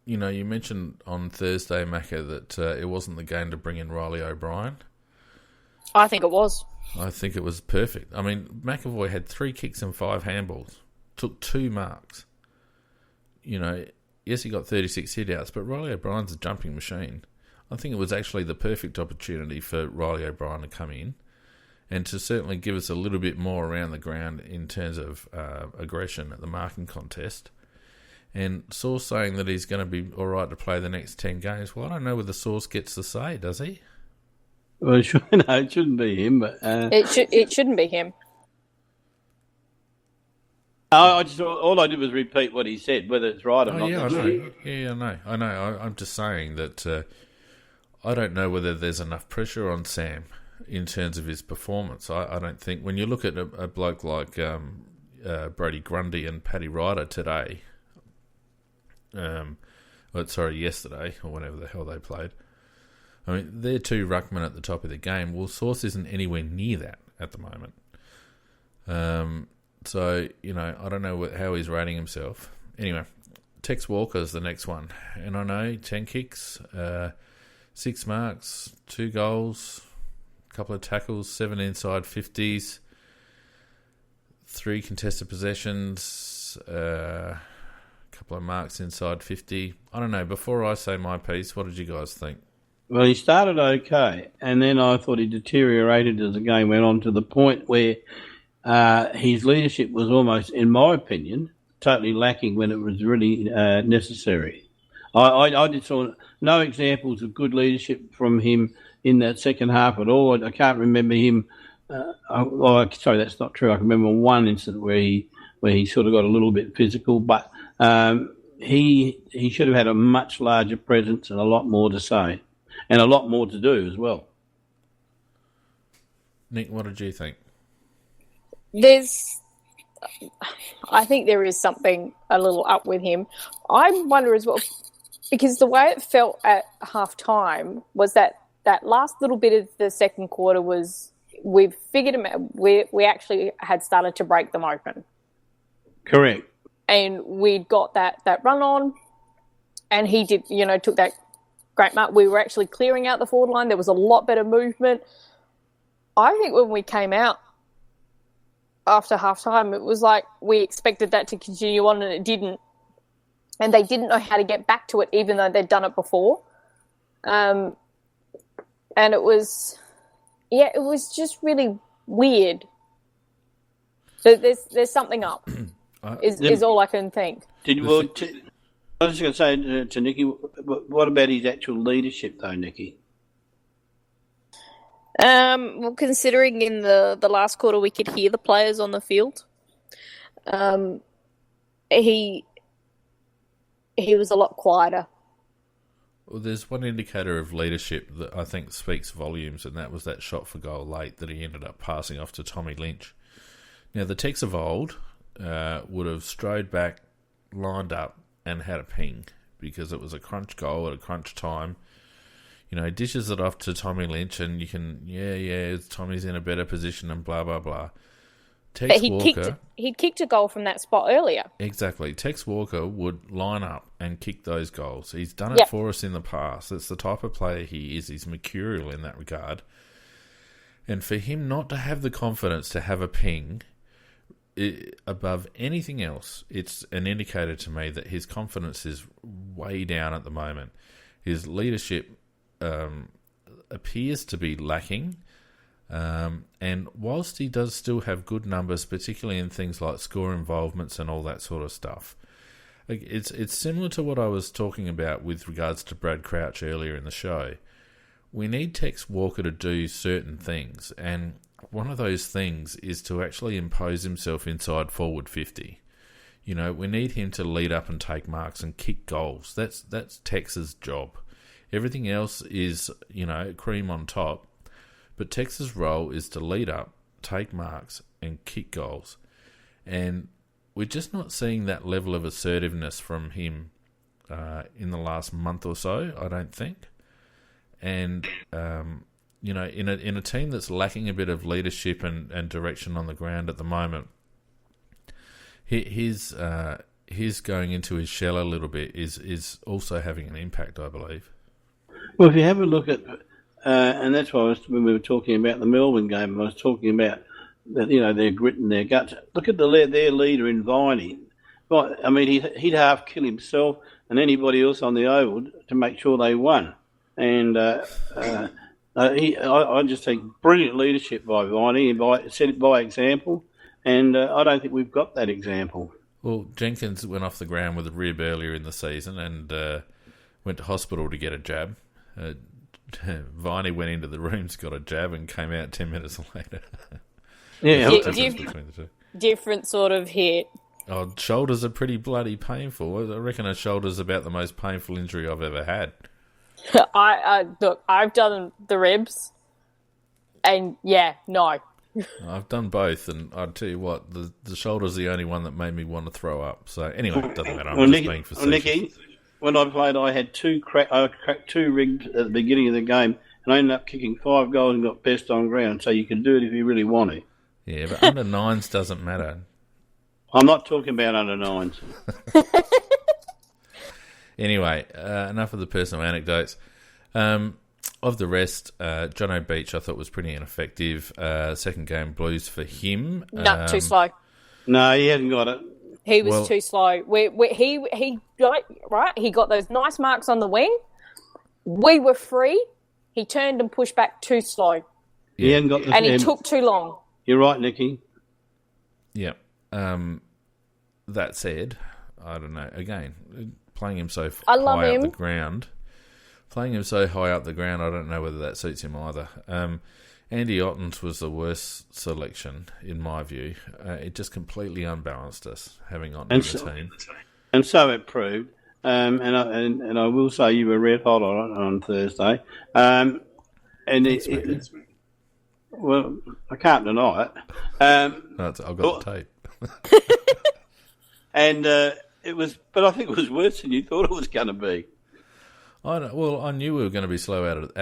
you mentioned on Thursday, Macca, that it wasn't the game to bring in Riley O'Brien. I think it was. I think it was perfect. I mean, McAvoy had 3 kicks and 5 handballs, took 2 marks. Yes, he got 36 hit-outs, but Riley O'Brien's a jumping machine. I think it was actually the perfect opportunity for Riley O'Brien to come in and to certainly give us a little bit more around the ground in terms of aggression at the marking contest. And Sauce saying that he's going to be all right to play the next 10 games. Well, I don't know whether Sauce gets the say, does he? Well, it shouldn't be him, but it shouldn't be him. All I did was repeat what he said, whether it's right or not. Yeah, I know. Yeah, I know. I'm just saying that I don't know whether there's enough pressure on Sam in terms of his performance. I don't think when you look at a bloke like Brody Grundy and Paddy Ryder today, yesterday or whenever the hell they played. I mean, they're 2 ruckmen at the top of the game. Well, Sauce isn't anywhere near that at the moment. So, I don't know how he's rating himself. Anyway, Tex Walker's the next one. And I know, 10 kicks, 6 marks, 2 goals, a couple of tackles, 7 inside 50s, 3 contested possessions, a couple of marks inside 50. I don't know. Before I say my piece, what did you guys think? Well, he started okay, and then I thought he deteriorated as the game went on to the point where his leadership was almost, in my opinion, totally lacking when it was really necessary. I just saw no examples of good leadership from him in that second half at all. I can't remember him. Sorry, that's not true. I can remember one incident where he sort of got a little bit physical, but he should have had a much larger presence and a lot more to say, and a lot more to do as well. Nick, what did you think? I think there is something a little up with him. I wonder as well, because the way it felt at half-time was that last little bit of the second quarter was we've figured him out. We actually had started to break them open. Correct. And we'd got that run on, and he did, took that great mark. We were actually clearing out the forward line. There was a lot better movement. I think when we came out, after half-time. It was like we expected that to continue on and it didn't. And they didn't know how to get back to it, even though they'd done it before. And it was just really weird. So there's something up, is all I can think. I was just going to say to Nikki, what about his actual leadership, though, Nikki? Well, considering in the last quarter we could hear the players on the field, he was a lot quieter. Well, there's one indicator of leadership that I think speaks volumes, and that was that shot for goal late that he ended up passing off to Tommy Lynch. Now, the Tex of old would have strode back, lined up, and had a ping because it was a crunch goal at a crunch time. You know, he dishes it off to Tommy Lynch, and you can, Tommy's in a better position and blah, blah, blah. Tex Walker... He'd kicked a goal from that spot earlier. Exactly. Tex Walker would line up and kick those goals. He's done it for us in the past. It's the type of player he is. He's mercurial in that regard. And for him not to have the confidence to have a ping above anything else, it's an indicator to me that his confidence is way down at the moment. His leadership appears to be lacking. And whilst he does still have good numbers, particularly in things like score involvements and all that sort of stuff, it's similar to what I was talking about with regards to Brad Crouch earlier in the show. We need Tex Walker to do certain things, and one of those things is to actually impose himself inside forward 50. You know, we need him to lead up and take marks and kick goals. That's Tex's job. Everything else is, cream on top. But Tex's role is to lead up, take marks, and kick goals. And we're just not seeing that level of assertiveness from him in the last month or so, I don't think. And, in a team that's lacking a bit of leadership and direction on the ground at the moment, his going into his shell a little bit is also having an impact, I believe. Well, if you have a look at... and that's why when we were talking about the Melbourne game, I was talking about that, their grit and their guts. Look at their leader in Viney. Right, I mean, he'd half kill himself and anybody else on the oval to make sure they won. And I just think brilliant leadership by Viney, set it by example. And I don't think we've got that example. Well, Jenkins went off the ground with a rib earlier in the season and went to hospital to get a jab. Viney went into the rooms, got a jab, and came out 10 minutes later. Different sort of hit. Oh, shoulders are pretty bloody painful. I reckon a shoulder's about the most painful injury I've ever had. Look, I've done the ribs, and no. I've done both, and I'll tell you what, the shoulder's the only one that made me want to throw up. So anyway, it doesn't matter. I'm just being facetious. Nicky, when I played, I had I cracked two rigged at the beginning of the game, and I ended up kicking 5 goals and got best on ground. So you can do it if you really want to. Yeah, but under 9s doesn't matter. I'm not talking about under 9s. Anyway, enough of the personal anecdotes. Of the rest, John O'Beach I thought was pretty ineffective. Second game blues for him. No, too slow. No, he hasn't got it. He was too slow. He got those nice marks on the wing. We were free. He turned and pushed back too slow. He hadn't got and he took too long. You're right, Nicky. Yeah. That said, I don't know. Again, playing him so high up the ground. Playing him so high up the ground, I don't know whether that suits him either. Andy Ottens was the worst selection, in my view. It just completely unbalanced us, having Ottens in the team. And so it proved. And I will say you were red hot on Thursday. Well, I can't deny it. I've got the tape. And it was, but I think it was worse than you thought it was going to be. I knew we were going to be slow out of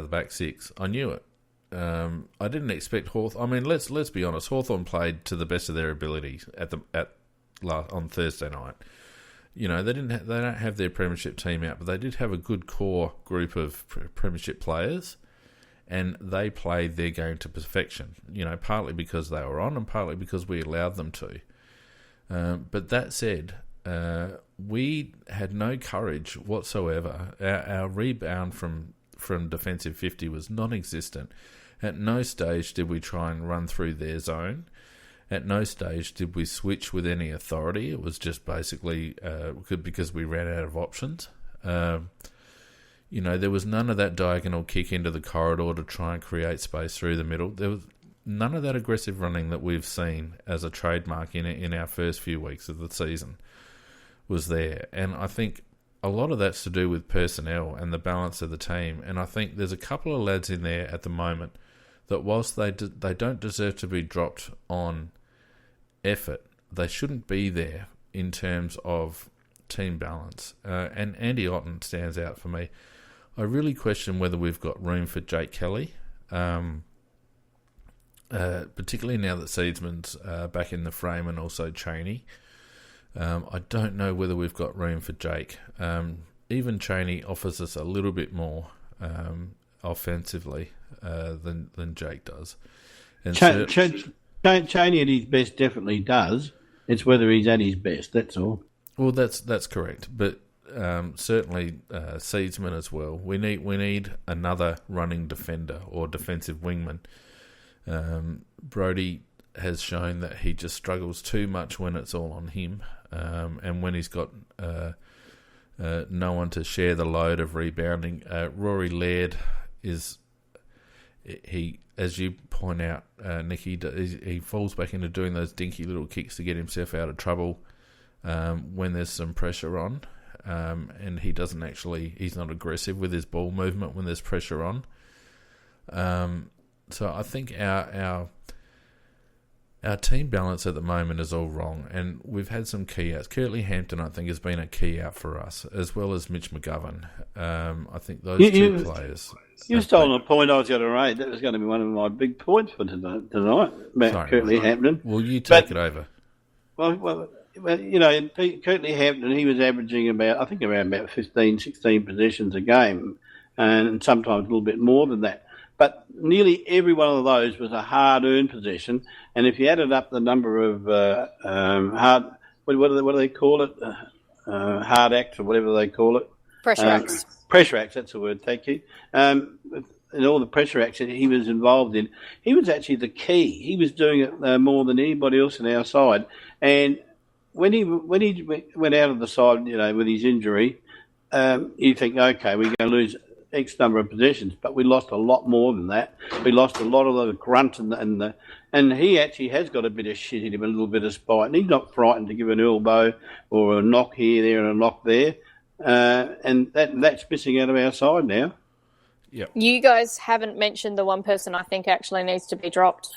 the back six. I knew it. I didn't expect Hawthorn. I mean, let's be honest. Hawthorn played to the best of their abilities on Thursday night. You know, they don't have their premiership team out, but they did have a good core group of premiership players, and they played their game to perfection, partly because they were on and partly because we allowed them to. But that said, we had no courage whatsoever. Our rebound from defensive 50 was non-existent. At no stage did we try and run through their zone. At no stage did we switch with any authority. It was just basically because we ran out of options. There was none of that diagonal kick into the corridor to try and create space through the middle. There was none of that aggressive running that we've seen as a trademark in our first few weeks of the season was there. And I think a lot of that's to do with personnel and the balance of the team. And I think there's a couple of lads in there at the moment that whilst they don't deserve to be dropped on effort, they shouldn't be there in terms of team balance. And Andy Otten stands out for me. I really question whether we've got room for Jake Kelly, particularly now that Seedsman's back in the frame and also Chaney. I don't know whether we've got room for Jake. Even Chaney offers us a little bit more offensively than Jake does. And Chaney at his best definitely does. It's whether he's at his best, that's all. Well, that's correct. But certainly Seedsman as well. We need another running defender or defensive wingman. Brodie has shown that he just struggles too much when it's all on him, and when he's got no one to share the load of rebounding. Rory Laird as you point out, Nicky, he falls back into doing those dinky little kicks to get himself out of trouble when there's some pressure on, and he's not aggressive with his ball movement when there's pressure on. So I think our team balance at the moment is all wrong, and we've had some key outs. Curtly Hampton, I think, has been a key out for us, as well as Mitch McGovern. I think those two players. You stole a point I was going to raise. That was going to be one of my big points for tonight about Curtly Hampton. Well, you take it over. Well, Curtly Hampton, he was averaging about 15, 16 possessions a game, and sometimes a little bit more than that. But nearly every one of those was a hard-earned possession, and if you added up the number of what do they call it? Hard acts or whatever they call it. Pressure acts. Pressure acts, that's the word, thank you. And all the pressure acts that he was involved in, he was actually the key. He was doing it more than anybody else on our side. And when he went out of the side, with his injury, you think, okay, we're going to lose X number of possessions, but we lost a lot more than that. We lost a lot of the grunt and he actually has got a bit of shit in him, a little bit of spite, and he's not frightened to give an elbow or a knock here, there, and a knock there. And that's missing out of our side now. Yep. You guys haven't mentioned the one person I think actually needs to be dropped.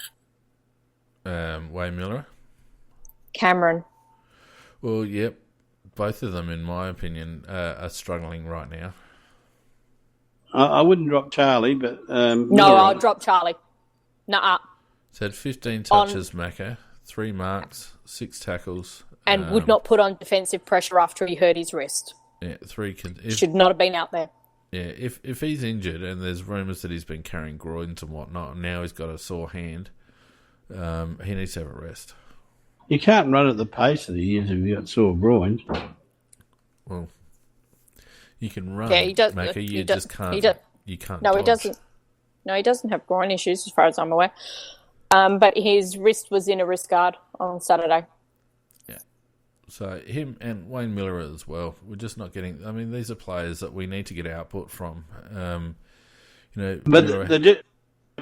Wayne Miller? Cameron. Well, yep. Both of them, in my opinion, are struggling right now. I wouldn't drop Charlie, but... No, I'll drop Charlie. Nuh-uh. He's had 15 touches, Macca, 3 marks, 6 tackles. And would not put on defensive pressure after he hurt his wrist. Yeah, 3... Should not have been out there. Yeah, if he's injured, and there's rumours that he's been carrying groins and whatnot, and now he's got a sore hand, he needs to have a rest. You can't run at the pace that he is if you've got sore groins. Well, you can run, yeah, he does, Macca, you just can't. You can't. No, dodge. he doesn't. No, he doesn't have groin issues, as far as I'm aware. But his wrist was in a wrist guard on Saturday. Yeah. So him and Wayne Miller as well. We're just not getting. I mean, these are players that we need to get output from. But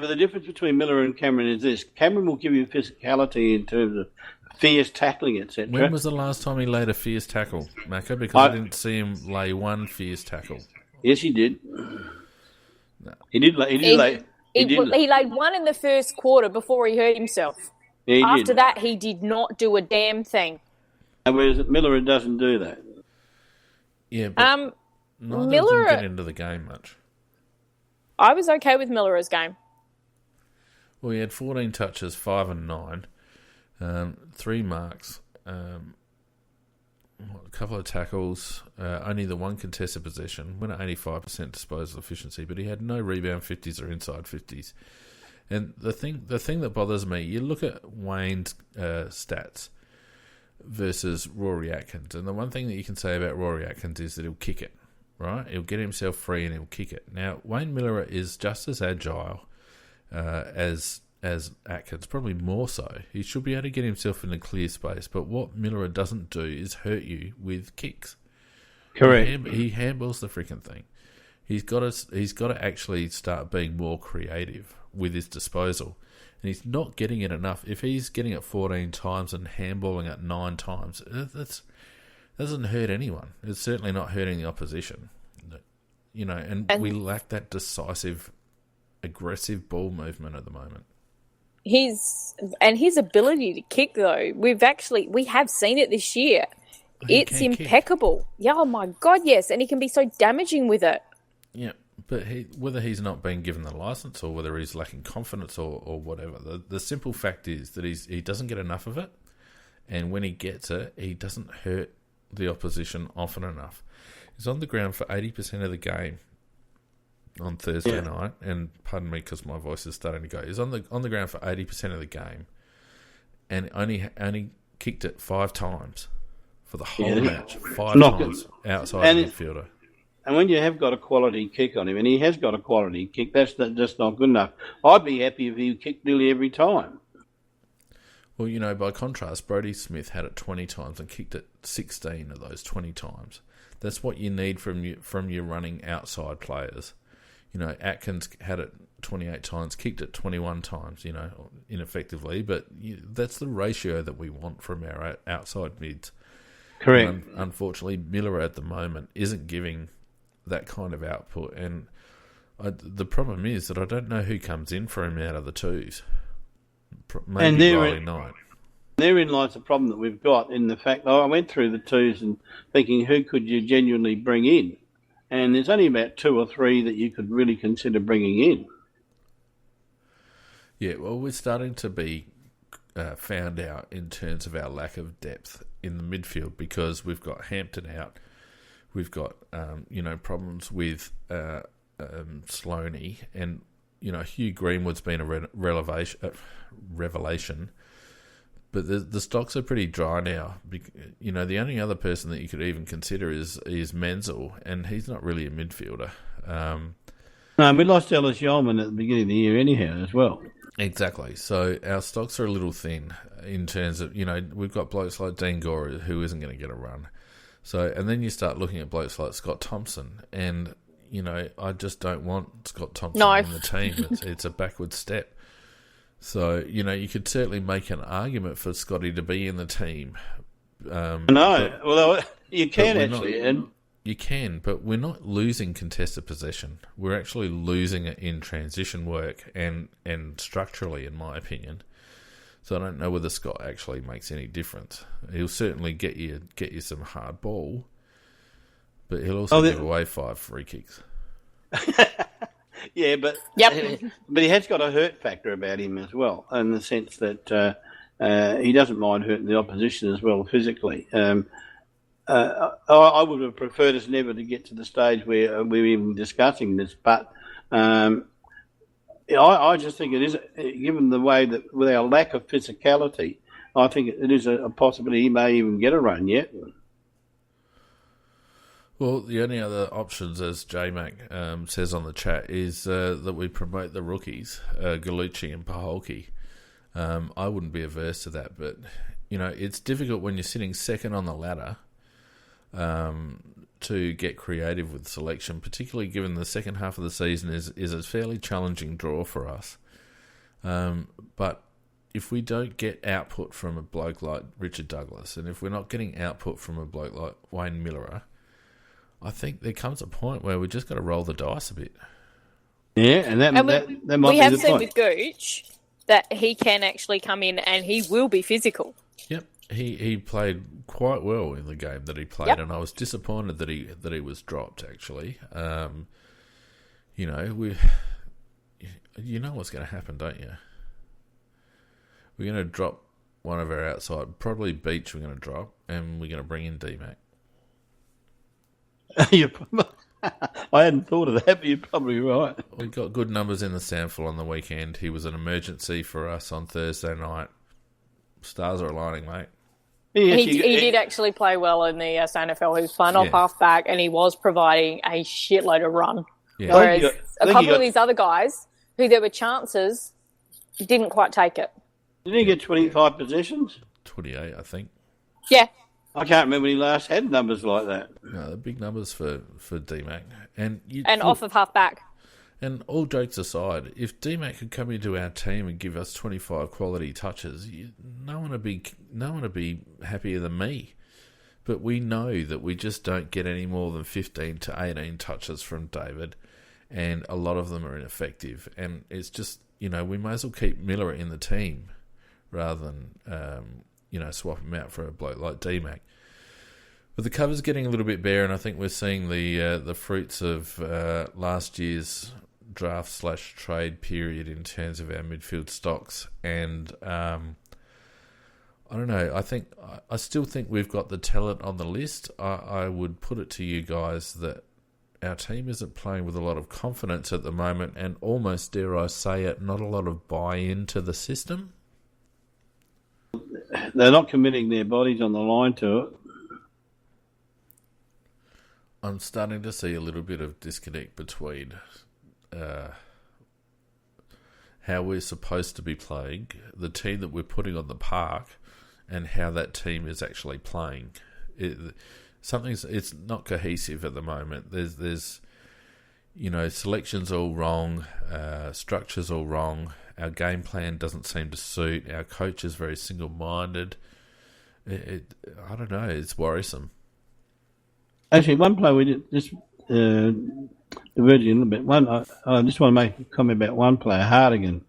the difference between Miller and Cameron is this: Cameron will give you physicality in terms of fierce tackling, etc. When was the last time he laid a fierce tackle, Macca? Because I didn't see him lay one fierce tackle. Yes, he did. No. He did lay. He laid one in the first quarter before he hurt himself. Yeah, After that, he did not do a damn thing. And whereas Miller doesn't do that. Yeah, but neither Miller of them get into the game much. I was okay with Miller's game. Well, he had 14 touches, 5 and 9, 3 marks. a couple of tackles, only the one contested possession, went at 85% disposal efficiency, but he had no rebound 50s or inside 50s. And the thing that bothers me, you look at Wayne's stats versus Rory Atkins, and the one thing that you can say about Rory Atkins is that he'll kick it, right? He'll get himself free and he'll kick it. Now, Wayne Miller is just as agile as Atkins, probably more so. He should be able to get himself in a clear space, but what Miller doesn't do is hurt you with kicks. Correct. He handballs the freaking thing. He's got to actually start being more creative with his disposal, and he's not getting it enough. If he's getting it 14 times and handballing it 9 times, that doesn't hurt anyone. It's certainly not hurting the opposition. And we lack that decisive, aggressive ball movement at the moment. His ability to kick, though, we have seen it this year. It's impeccable. Kick. Yeah, oh my God, yes. And he can be so damaging with it. Yeah, but whether he's not being given the license or whether he's lacking confidence or whatever, the simple fact is that he doesn't get enough of it, and when he gets it, he doesn't hurt the opposition often enough. He's on the ground for 80% of the game on Thursday night, and pardon me because my voice is starting to go. He's on the ground for 80% of the game, and only kicked it 5 times for the whole match. 5 times outside the midfielder. And when you have got a quality kick on him, and he has got a quality kick, that's just not good enough. I'd be happy if he kicked nearly every time. Well, by contrast, Brodie Smith had it 20 times and kicked it 16 of those 20 times. That's what you need from your running outside players. Atkins had it 28 times, kicked it 21 times, ineffectively, but that's the ratio that we want from our outside mids. Correct. And unfortunately, Miller at the moment isn't giving that kind of output, and the problem is that I don't know who comes in for him out of the twos. Maybe Riley Knight. Therein lies the problem that we've got in the fact that I went through the twos and thinking, who could you genuinely bring in? And there's only about 2 or 3 that you could really consider bringing in. Yeah, well, we're starting to be found out in terms of our lack of depth in the midfield because we've got Hampton out. We've got, problems with Sloaney, and, Hugh Greenwood's been a revelation. But the stocks are pretty dry now. The only other person that you could even consider is Menzel, and he's not really a midfielder. No, we lost Ellis Yeoman at the beginning of the year anyhow as well. Exactly. So our stocks are a little thin in terms of, we've got blokes like Dean Gore who isn't going to get a run. So, and then you start looking at blokes like Scott Thompson, and, I just don't want Scott Thompson in the team. It's a backward step. So, you could certainly make an argument for Scotty to be in the team. You can actually. You can, but we're not losing contested possession. We're actually losing it in transition work and structurally, in my opinion. So I don't know whether Scott actually makes any difference. He'll certainly get you some hard ball, but he'll also give away 5 free kicks. Yeah, but he has got a hurt factor about him as well, in the sense that he doesn't mind hurting the opposition as well physically. I would have preferred us never to get to the stage where we're even discussing this, but I just think it is, given the way that with our lack of physicality, I think it is a possibility he may even get a run yet. Well, the only other options, as J-Mac says on the chat, is that we promote the rookies, Gallucci and Paholke. I wouldn't be averse to that, but it's difficult when you're sitting second on the ladder to get creative with selection, particularly given the second half of the season is a fairly challenging draw for us. But if we don't get output from a bloke like Richard Douglas, and if we're not getting output from a bloke like Wayne Miller, I think there comes a point where we just got to roll the dice a bit. Yeah, and that might be the point. We have seen with Gooch that he can actually come in and he will be physical. Yep. He played quite well in the game that he played, and I was disappointed that he was dropped. Actually, you know what's going to happen, don't you? We're going to drop one of our outside. Probably Beach we're going to drop, and we're going to bring in D-Mac. I hadn't thought of that, but you're probably right. We got good numbers in the sample on the weekend. He was an emergency for us on Thursday night. Stars are aligning, mate. He did actually play well in the SANFL. He was playing off half-back, and he was providing a shitload of run. Yeah. Whereas a couple of these other guys, who there were chances, didn't quite take it. Didn't he get 25 possessions? 28, I think. Yeah. I can't remember when he last had numbers like that. No, they're big numbers for D-Mac. And off of half-back. And all jokes aside, if D-Mac could come into our team and give us 25 quality touches, no one would be happier than me. But we know that we just don't get any more than 15 to 18 touches from David, and a lot of them are ineffective. And it's just, we may as well keep Miller in the team rather than, swap him out for a bloke like D-Mac. But the cover's getting a little bit bare, and I think we're seeing the fruits of last year's draft/trade period in terms of our midfield stocks. And I don't know. I still think we've got the talent on the list. I would put it to you guys that our team isn't playing with a lot of confidence at the moment, and almost, dare I say it, not a lot of buy-in to the system. They're not committing their bodies on the line to it. I'm starting to see a little bit of disconnect between how we're supposed to be playing, the team that we're putting on the park, and how that team is actually playing. It's not cohesive at the moment. There's selection's all wrong, structure's all wrong. Our game plan doesn't seem to suit. Our coach is very single-minded. I don't know. It's worrisome. Actually, one player we did just diverging a little bit. I just want to make a comment about one player, Hardigan.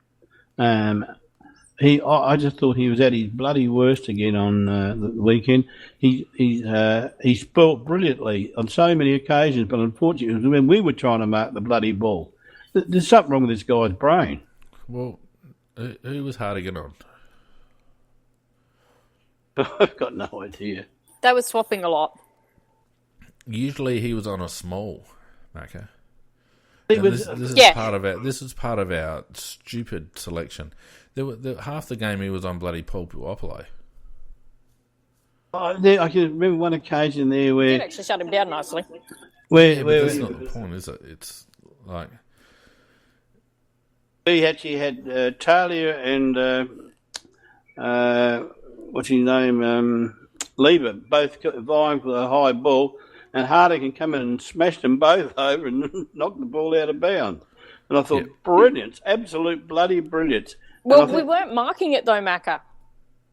I just thought he was at his bloody worst again on the weekend. He spoilt brilliantly on so many occasions, but unfortunately, it was when we were trying to mark the bloody ball. There's something wrong with this guy's brain. Well, who was Hardigan on? I've got no idea. They were swapping a lot. Usually he was on a small marker. This is part of our stupid selection. Half the game he was on bloody Paul Puopolo. I can remember one occasion there where... You actually shut him down nicely. That's not the point, is it? It's like... We actually had Talia and... what's his name? Lieber, both vying for the high ball, and Hardigan come in and smashed them both over and knocked the ball out of bounds. And I thought, brilliance, absolute bloody brilliance. Well, we weren't marking it though, Macca.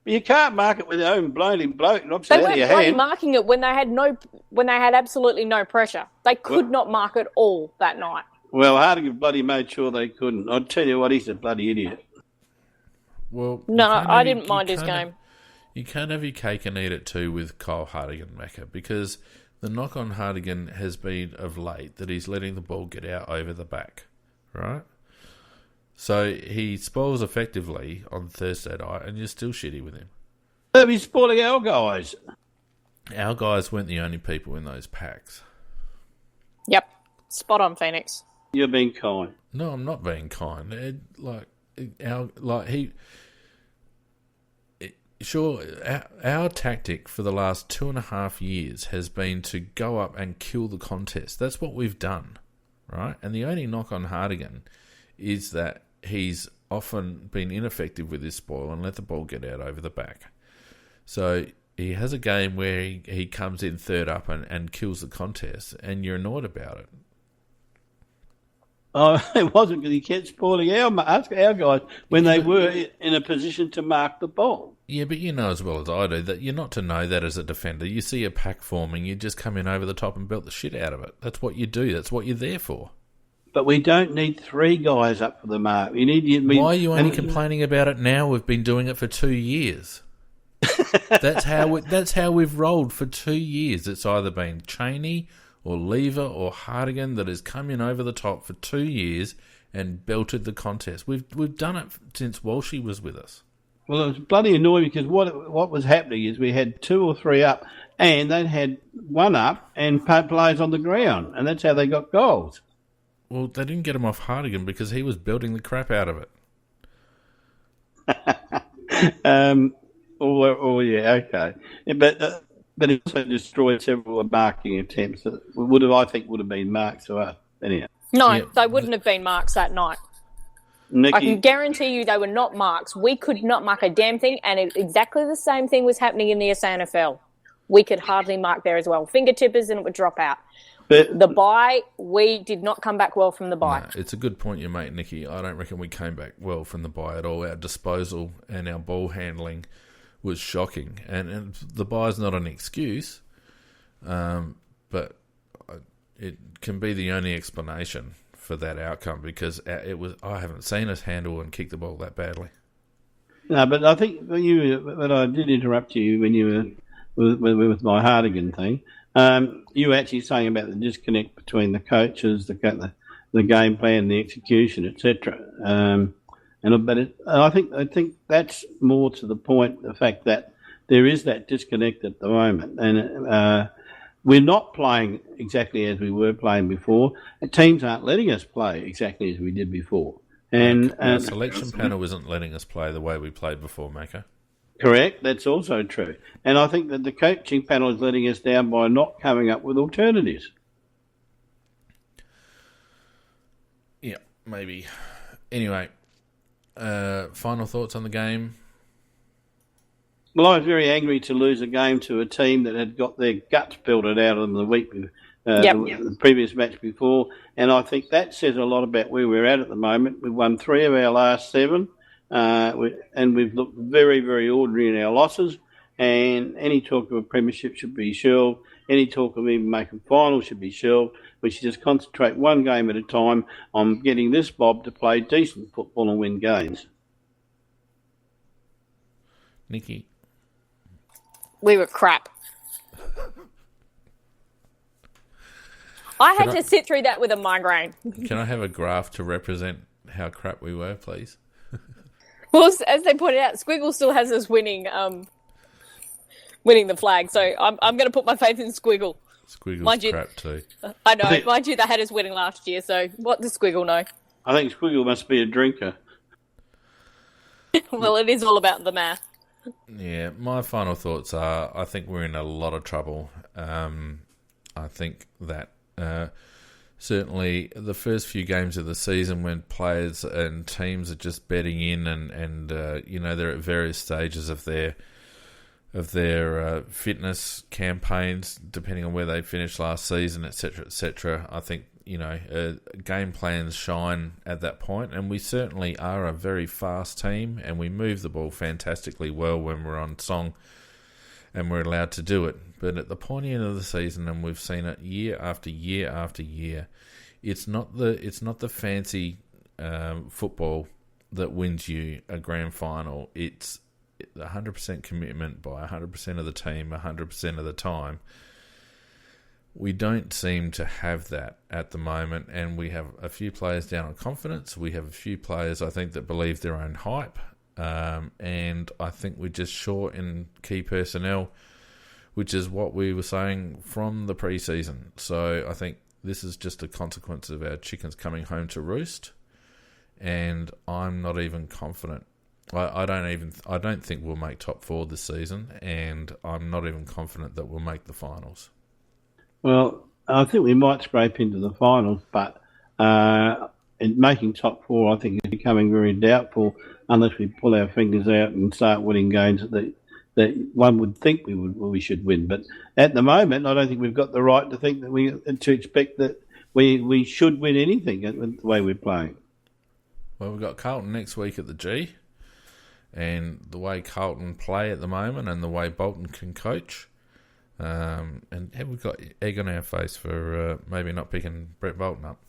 You can't mark it with your own bloody bloke knocks it out of your hand. They weren't marking it when they had absolutely no pressure. They could not mark it all that night. Well, Hardigan bloody made sure they couldn't. I'll tell you what, he's a bloody idiot. Well, no, I didn't mind his game. You can't have your cake and eat it too with Kyle Hardigan, Macca, because the knock on Hardigan has been of late that he's letting the ball get out over the back, right? So he spoils effectively on Thursday night, and you're still shitty with him. But he's spoiling our guys. Our guys weren't the only people in those packs. Yep, spot on, Phoenix. You're being kind. No, I'm not being kind. Our tactic for the last 2.5 years has been to go up and kill the contest. That's what we've done, right? And the only knock on Hardigan is that he's often been ineffective with his spoil and let the ball get out over the back. So he has a game where he comes in third up and kills the contest, and you're annoyed about it. Oh, it wasn't because he kept spoiling our guys when they were in a position to mark the ball. Yeah, but you know as well as I do that you're not to know that as a defender. You see a pack forming, you just come in over the top and belt the shit out of it. That's what you do. That's what you're there for. But we don't need 3 guys up for the mark. Why are you only complaining about it now? We've been doing it for 2 years. That's how we've rolled for 2 years. It's either been Cheney or Lever or Hardigan that has come in over the top for 2 years and belted the contest. We've done it since Walshy was with us. Well, it was bloody annoying because what was happening is we had 2 or 3 up, and they had 1 up and players on the ground, and that's how they got goals. Well, they didn't get him off Hardigan because he was building the crap out of it. Yeah, okay. Yeah, but it also destroyed several marking attempts that would have been marks to us. Anyhow. No, they wouldn't have been marks that night. Nikki, I can guarantee you they were not marks. We could not mark a damn thing, and exactly the same thing was happening in the SANFL. We could hardly mark there as well. Fingertippers and it would drop out. But the bye, we did not come back well from the bye. No, it's a good point you make, Nikki. I don't reckon we came back well from the bye at all. Our disposal and our ball handling was shocking. And the bye's not an excuse, but it can be the only explanation for that outcome because I haven't seen us handle and kick the ball that badly. No, but I think but I did interrupt you when you were with my Hardigan thing. You were actually saying about the disconnect between the coaches, the game plan, the execution, etc. I think that's more to the point. The fact that there is that disconnect at the moment, and we're not playing exactly as we were playing before. And teams aren't letting us play exactly as we did before. And the selection panel isn't letting us play the way we played before, Macca. Correct, that's also true. And I think that the coaching panel is letting us down by not coming up with alternatives. Yeah, maybe. Anyway, final thoughts on the game? Well, I was very angry to lose a game to a team that had got their guts belted out of them the previous match before. And I think that says a lot about where we're at the moment. We've won 3 of our last 7. And we've looked very, very ordinary in our losses. And any talk of a premiership should be shelved. Any talk of even making finals should be shelved. We should just concentrate one game at a time on getting this Bob to play decent football and win games. Nikki? We were crap. I had to sit through that with a migraine. Can I have a graph to represent how crap we were, please? Well, as they pointed out, Squiggle still has us winning the flag. So I'm going to put my faith in Squiggle. Squiggle's crap too. I know. Mind you, they had us winning last year. So what does Squiggle know? I think Squiggle must be a drinker. Well, it is all about the math. Yeah, my final thoughts are I think we're in a lot of trouble. I think that certainly the first few games of the season when players and teams are just betting in and they're at various stages of their fitness campaigns depending on where they finished last season, etc. I think game plans shine at that point, and we certainly are a very fast team and we move the ball fantastically well when we're on song and we're allowed to do it. But at the pointy end of the season, and we've seen it year after year after year, it's not the fancy football that wins you a grand final. It's 100% commitment by 100% of the team, 100% of the time. We don't seem to have that at the moment, and we have a few players down on confidence. We have a few players, I think, that believe their own hype, and I think we're just short in key personnel, which is what we were saying from the pre-season. So I think this is just a consequence of our chickens coming home to roost, and I'm not even confident. I don't think we'll make top 4 this season, and I'm not even confident that we'll make the finals. Well, I think we might scrape into the finals, but in making top 4, I think is becoming very doubtful unless we pull our fingers out and start winning games that one would think we should win. But at the moment, I don't think we've got the right to think that to expect that we should win anything the way we're playing. Well, we've got Carlton next week at the G, and the way Carlton play at the moment and the way Bolton can coach. And have we got egg on our face for maybe not picking Brett Bolton up?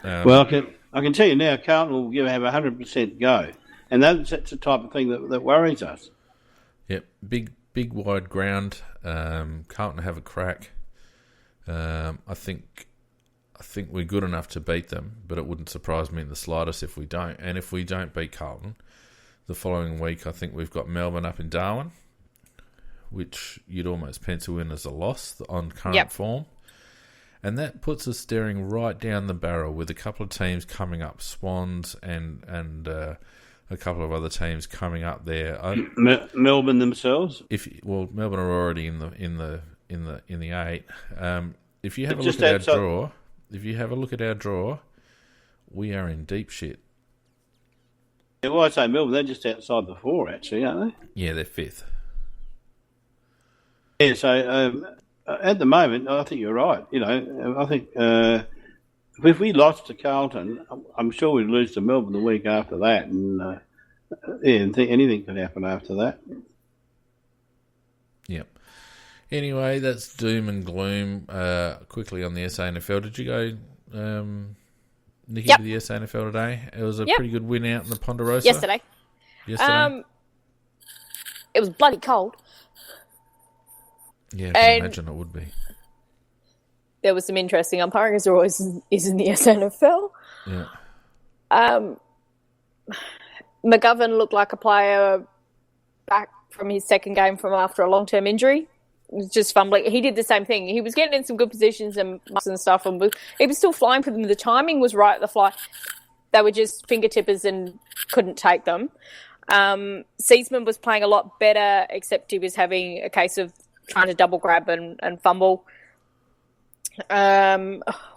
Well, I can tell you now, Carlton will have 100% go, and that's the type of thing that worries us. Yep, big wide ground. Carlton have a crack. I think we're good enough to beat them, but it wouldn't surprise me in the slightest if we don't. And if we don't beat Carlton, The following week, I think we've got Melbourne up in Darwin, which you'd almost pencil in as a loss on current form. And that puts us staring right down the barrel with a couple of teams coming up, Swans and a couple of other teams coming up there. Melbourne themselves. Melbourne are already in the 8. If you have a look at our draw, we are in deep shit. Yeah, well, I say Melbourne, they're just outside the 4, actually, aren't they? Yeah, they're 5th. Yeah, so at the moment, I think you're right. I think if we lost to Carlton, I'm sure we'd lose to Melbourne the week after that, and I think anything could happen after that. Yep. Anyway, that's doom and gloom. Quickly on the SANFL, did you go, Nikki, to the SANFL today? It was a pretty good win out in the Ponderosa. Yesterday. It was bloody cold. Yeah, I can imagine it would be. There was some interesting umpiring, as there always is in the SANFL. Yeah. McGovern looked like a player back from his second game from after a long-term injury. It was just fumbling. He did the same thing. He was getting in some good positions and stuff, and he was still flying for them. The timing was right at the fly. They were just fingertippers and couldn't take them. Seaman was playing a lot better, except he was having a case of trying to double grab and fumble.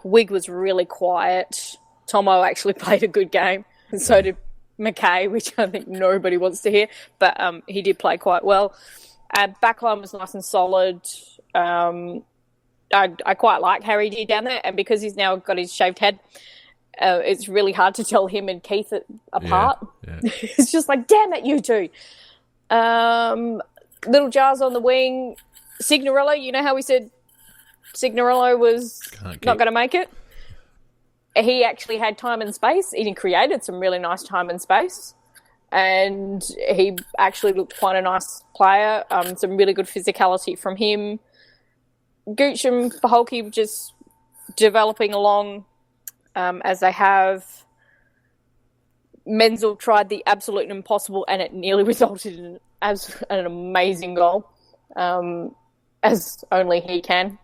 Wig was really quiet. Tomo actually played a good game, and so did McKay, which I think nobody wants to hear, but he did play quite well. Backline was nice and solid. I quite like Harry D down there, and because he's now got his shaved head, it's really hard to tell him and Keith apart. Yeah. It's just like, damn it, you two. Little Jars on the wing. Signorello, you know how we said Signorello was not going to make it? He actually had time and space. He created some really nice time and space. And he actually looked quite a nice player. Some really good physicality from him. Gooch and Paholke just developing along as they have. Menzel tried the absolute impossible, and it nearly resulted in an amazing goal, as only he can.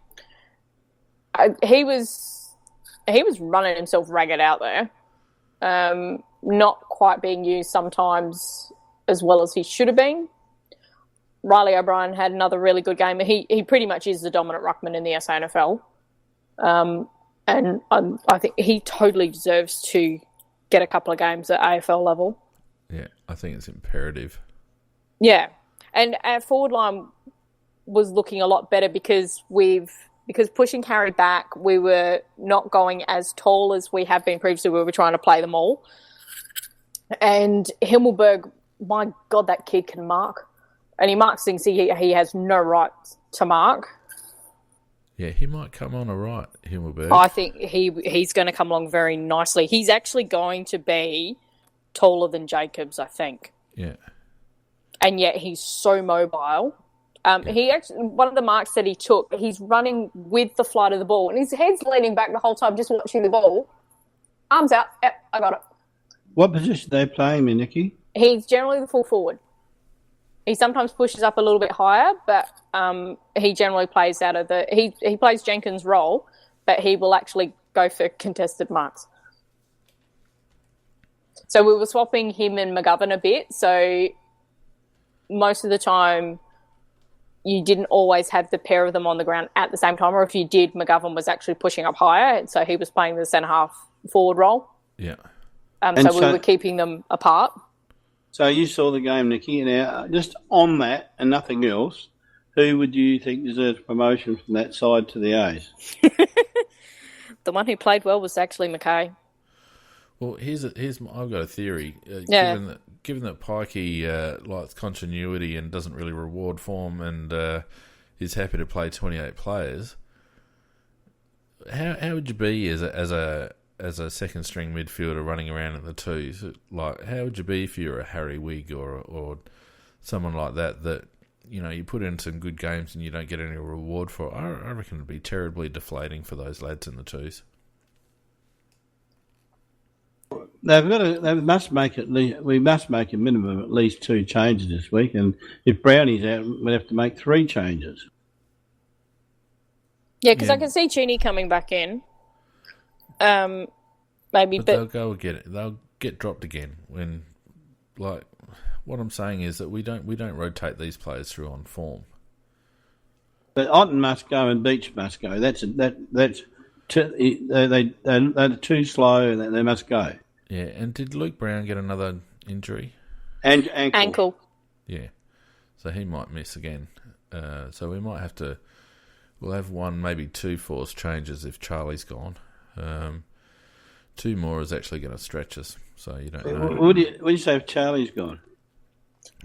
He was running himself ragged out there. Not quite being used sometimes as well as he should have been. Riley O'Brien had another really good game. He pretty much is the dominant ruckman in the SANFL. And I think he totally deserves to get a couple of games at AFL level. Yeah, I think it's imperative. Yeah. And our forward line was looking a lot better because pushing Harry back, we were not going as tall as we have been previously. We were trying to play them all. And Himmelberg, my God, that kid can mark. And he marks things he has no right to mark. Yeah, he might come on all right, Himmelberg. I think he's going to come along very nicely. He's actually going to be taller than Jacobs, I think. Yeah. And yet he's so mobile. He actually, one of the marks that he took, he's running with the flight of the ball, and his head's leaning back the whole time, just watching the ball. Arms out. Yep, I got it. What position they play him in, Nikki? He's generally the full forward. He sometimes pushes up a little bit higher, but he generally plays out of the... He plays Jenkins' role, but he will actually go for contested marks. So we were swapping him and McGovern a bit, so most of the time you didn't always have the pair of them on the ground at the same time, or if you did, McGovern was actually pushing up higher, and so he was playing the centre-half forward role. Yeah. So we were keeping them apart. So you saw the game, Nikki. Now, just on that and nothing else, who would you think deserves promotion from that side to the A's? The one who played well was actually McKay. Well, I've got a theory. Given that Pikey likes continuity and doesn't really reward form and is happy to play 28 players, how would you be as a second string midfielder running around in the twos? Like, how would you be if you're a Harry Wigg or someone like that you put in some good games and you don't get any reward for? I reckon it'd be terribly deflating for those lads in the twos. They must make at least. We must make a minimum of at least 2 changes this week, and if Brownie's out, we'd have to make 3 changes. Yeah, because I can see Cheney coming back in. Maybe, but they'll go get it. They'll get dropped again when, like, what I'm saying is that we don't rotate these players through on form. But Otten must go and Beach must go. They're too slow and they must go. Yeah, and did Luke Brown get another injury? And ankle. Yeah, so he might miss again. So we might have to. We'll have 1, maybe 2 forced changes if Charlie's gone. 2 more is actually going to stretch us, so you don't know. What do you say if Charlie's gone?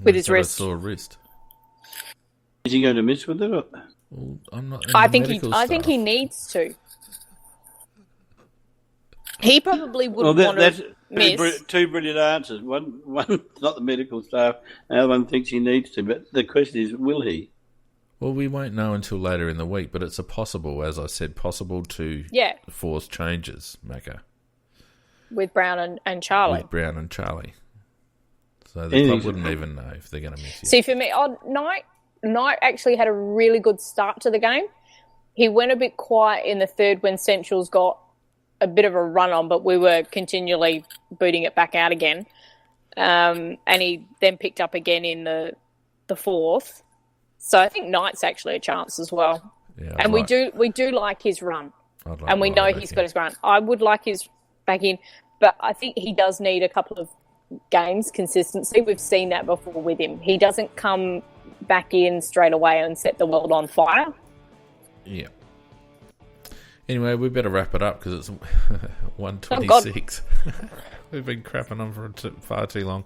With his wrist. Sore wrist. Is he going to miss with it? Or? Well, I'm not. I think he needs to. He probably wouldn't want to miss. 2 brilliant answers. One, not the medical staff. The other one thinks he needs to. But the question is, will he? Well, we won't know until later in the week, but it's as I said, possible to force changes, Macca. With Brown and Charlie. So the club wouldn't even know if they're going to miss you. See, for me, Knight actually had a really good start to the game. He went a bit quiet in the third when Central's got a bit of a run on, but we were continually booting it back out again. And he then picked up again in the fourth. So I think Knight's actually a chance as well. Yeah, and we do like his run. And we know he's got his run. I would like his back in, but I think he does need a couple of games consistency. We've seen that before with him. He doesn't come back in straight away and set the world on fire. Yeah. Anyway, we better wrap it up because it's 1:26. We've been crapping on for far too long.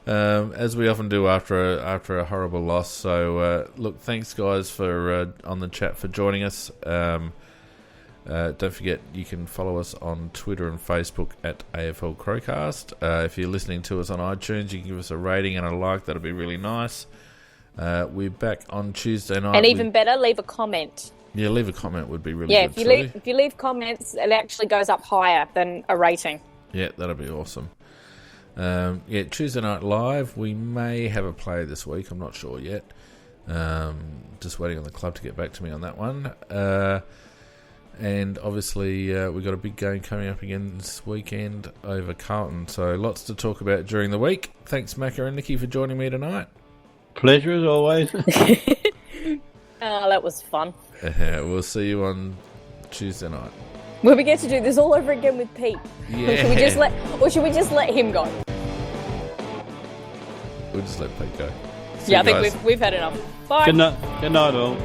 As we often do after a horrible loss. So, look, thanks, guys, for on the chat for joining us. Don't forget, you can follow us on Twitter and Facebook at AFL Crowcast. If you're listening to us on iTunes, you can give us a rating and a like. That'll be really nice. We're back on Tuesday night. And even better, leave a comment. Yeah, leave a comment would be really good too. If you leave comments, it actually goes up higher than a rating. Yeah, that'll be awesome. Tuesday night live. We may have a play this week. I'm not sure yet. Just waiting on the club to get back to me on that one. And obviously, we've got a big game coming up again this weekend over Carlton. So lots to talk about during the week. Thanks, Macca and Nikki, for joining me tonight. Pleasure as always. Oh, that was fun. We'll see you on Tuesday night. Will we get to do this all over again with Pete? Yeah. Or should we just let him go? We'll just let Pete go. I think we've had enough. Bye. Good night all.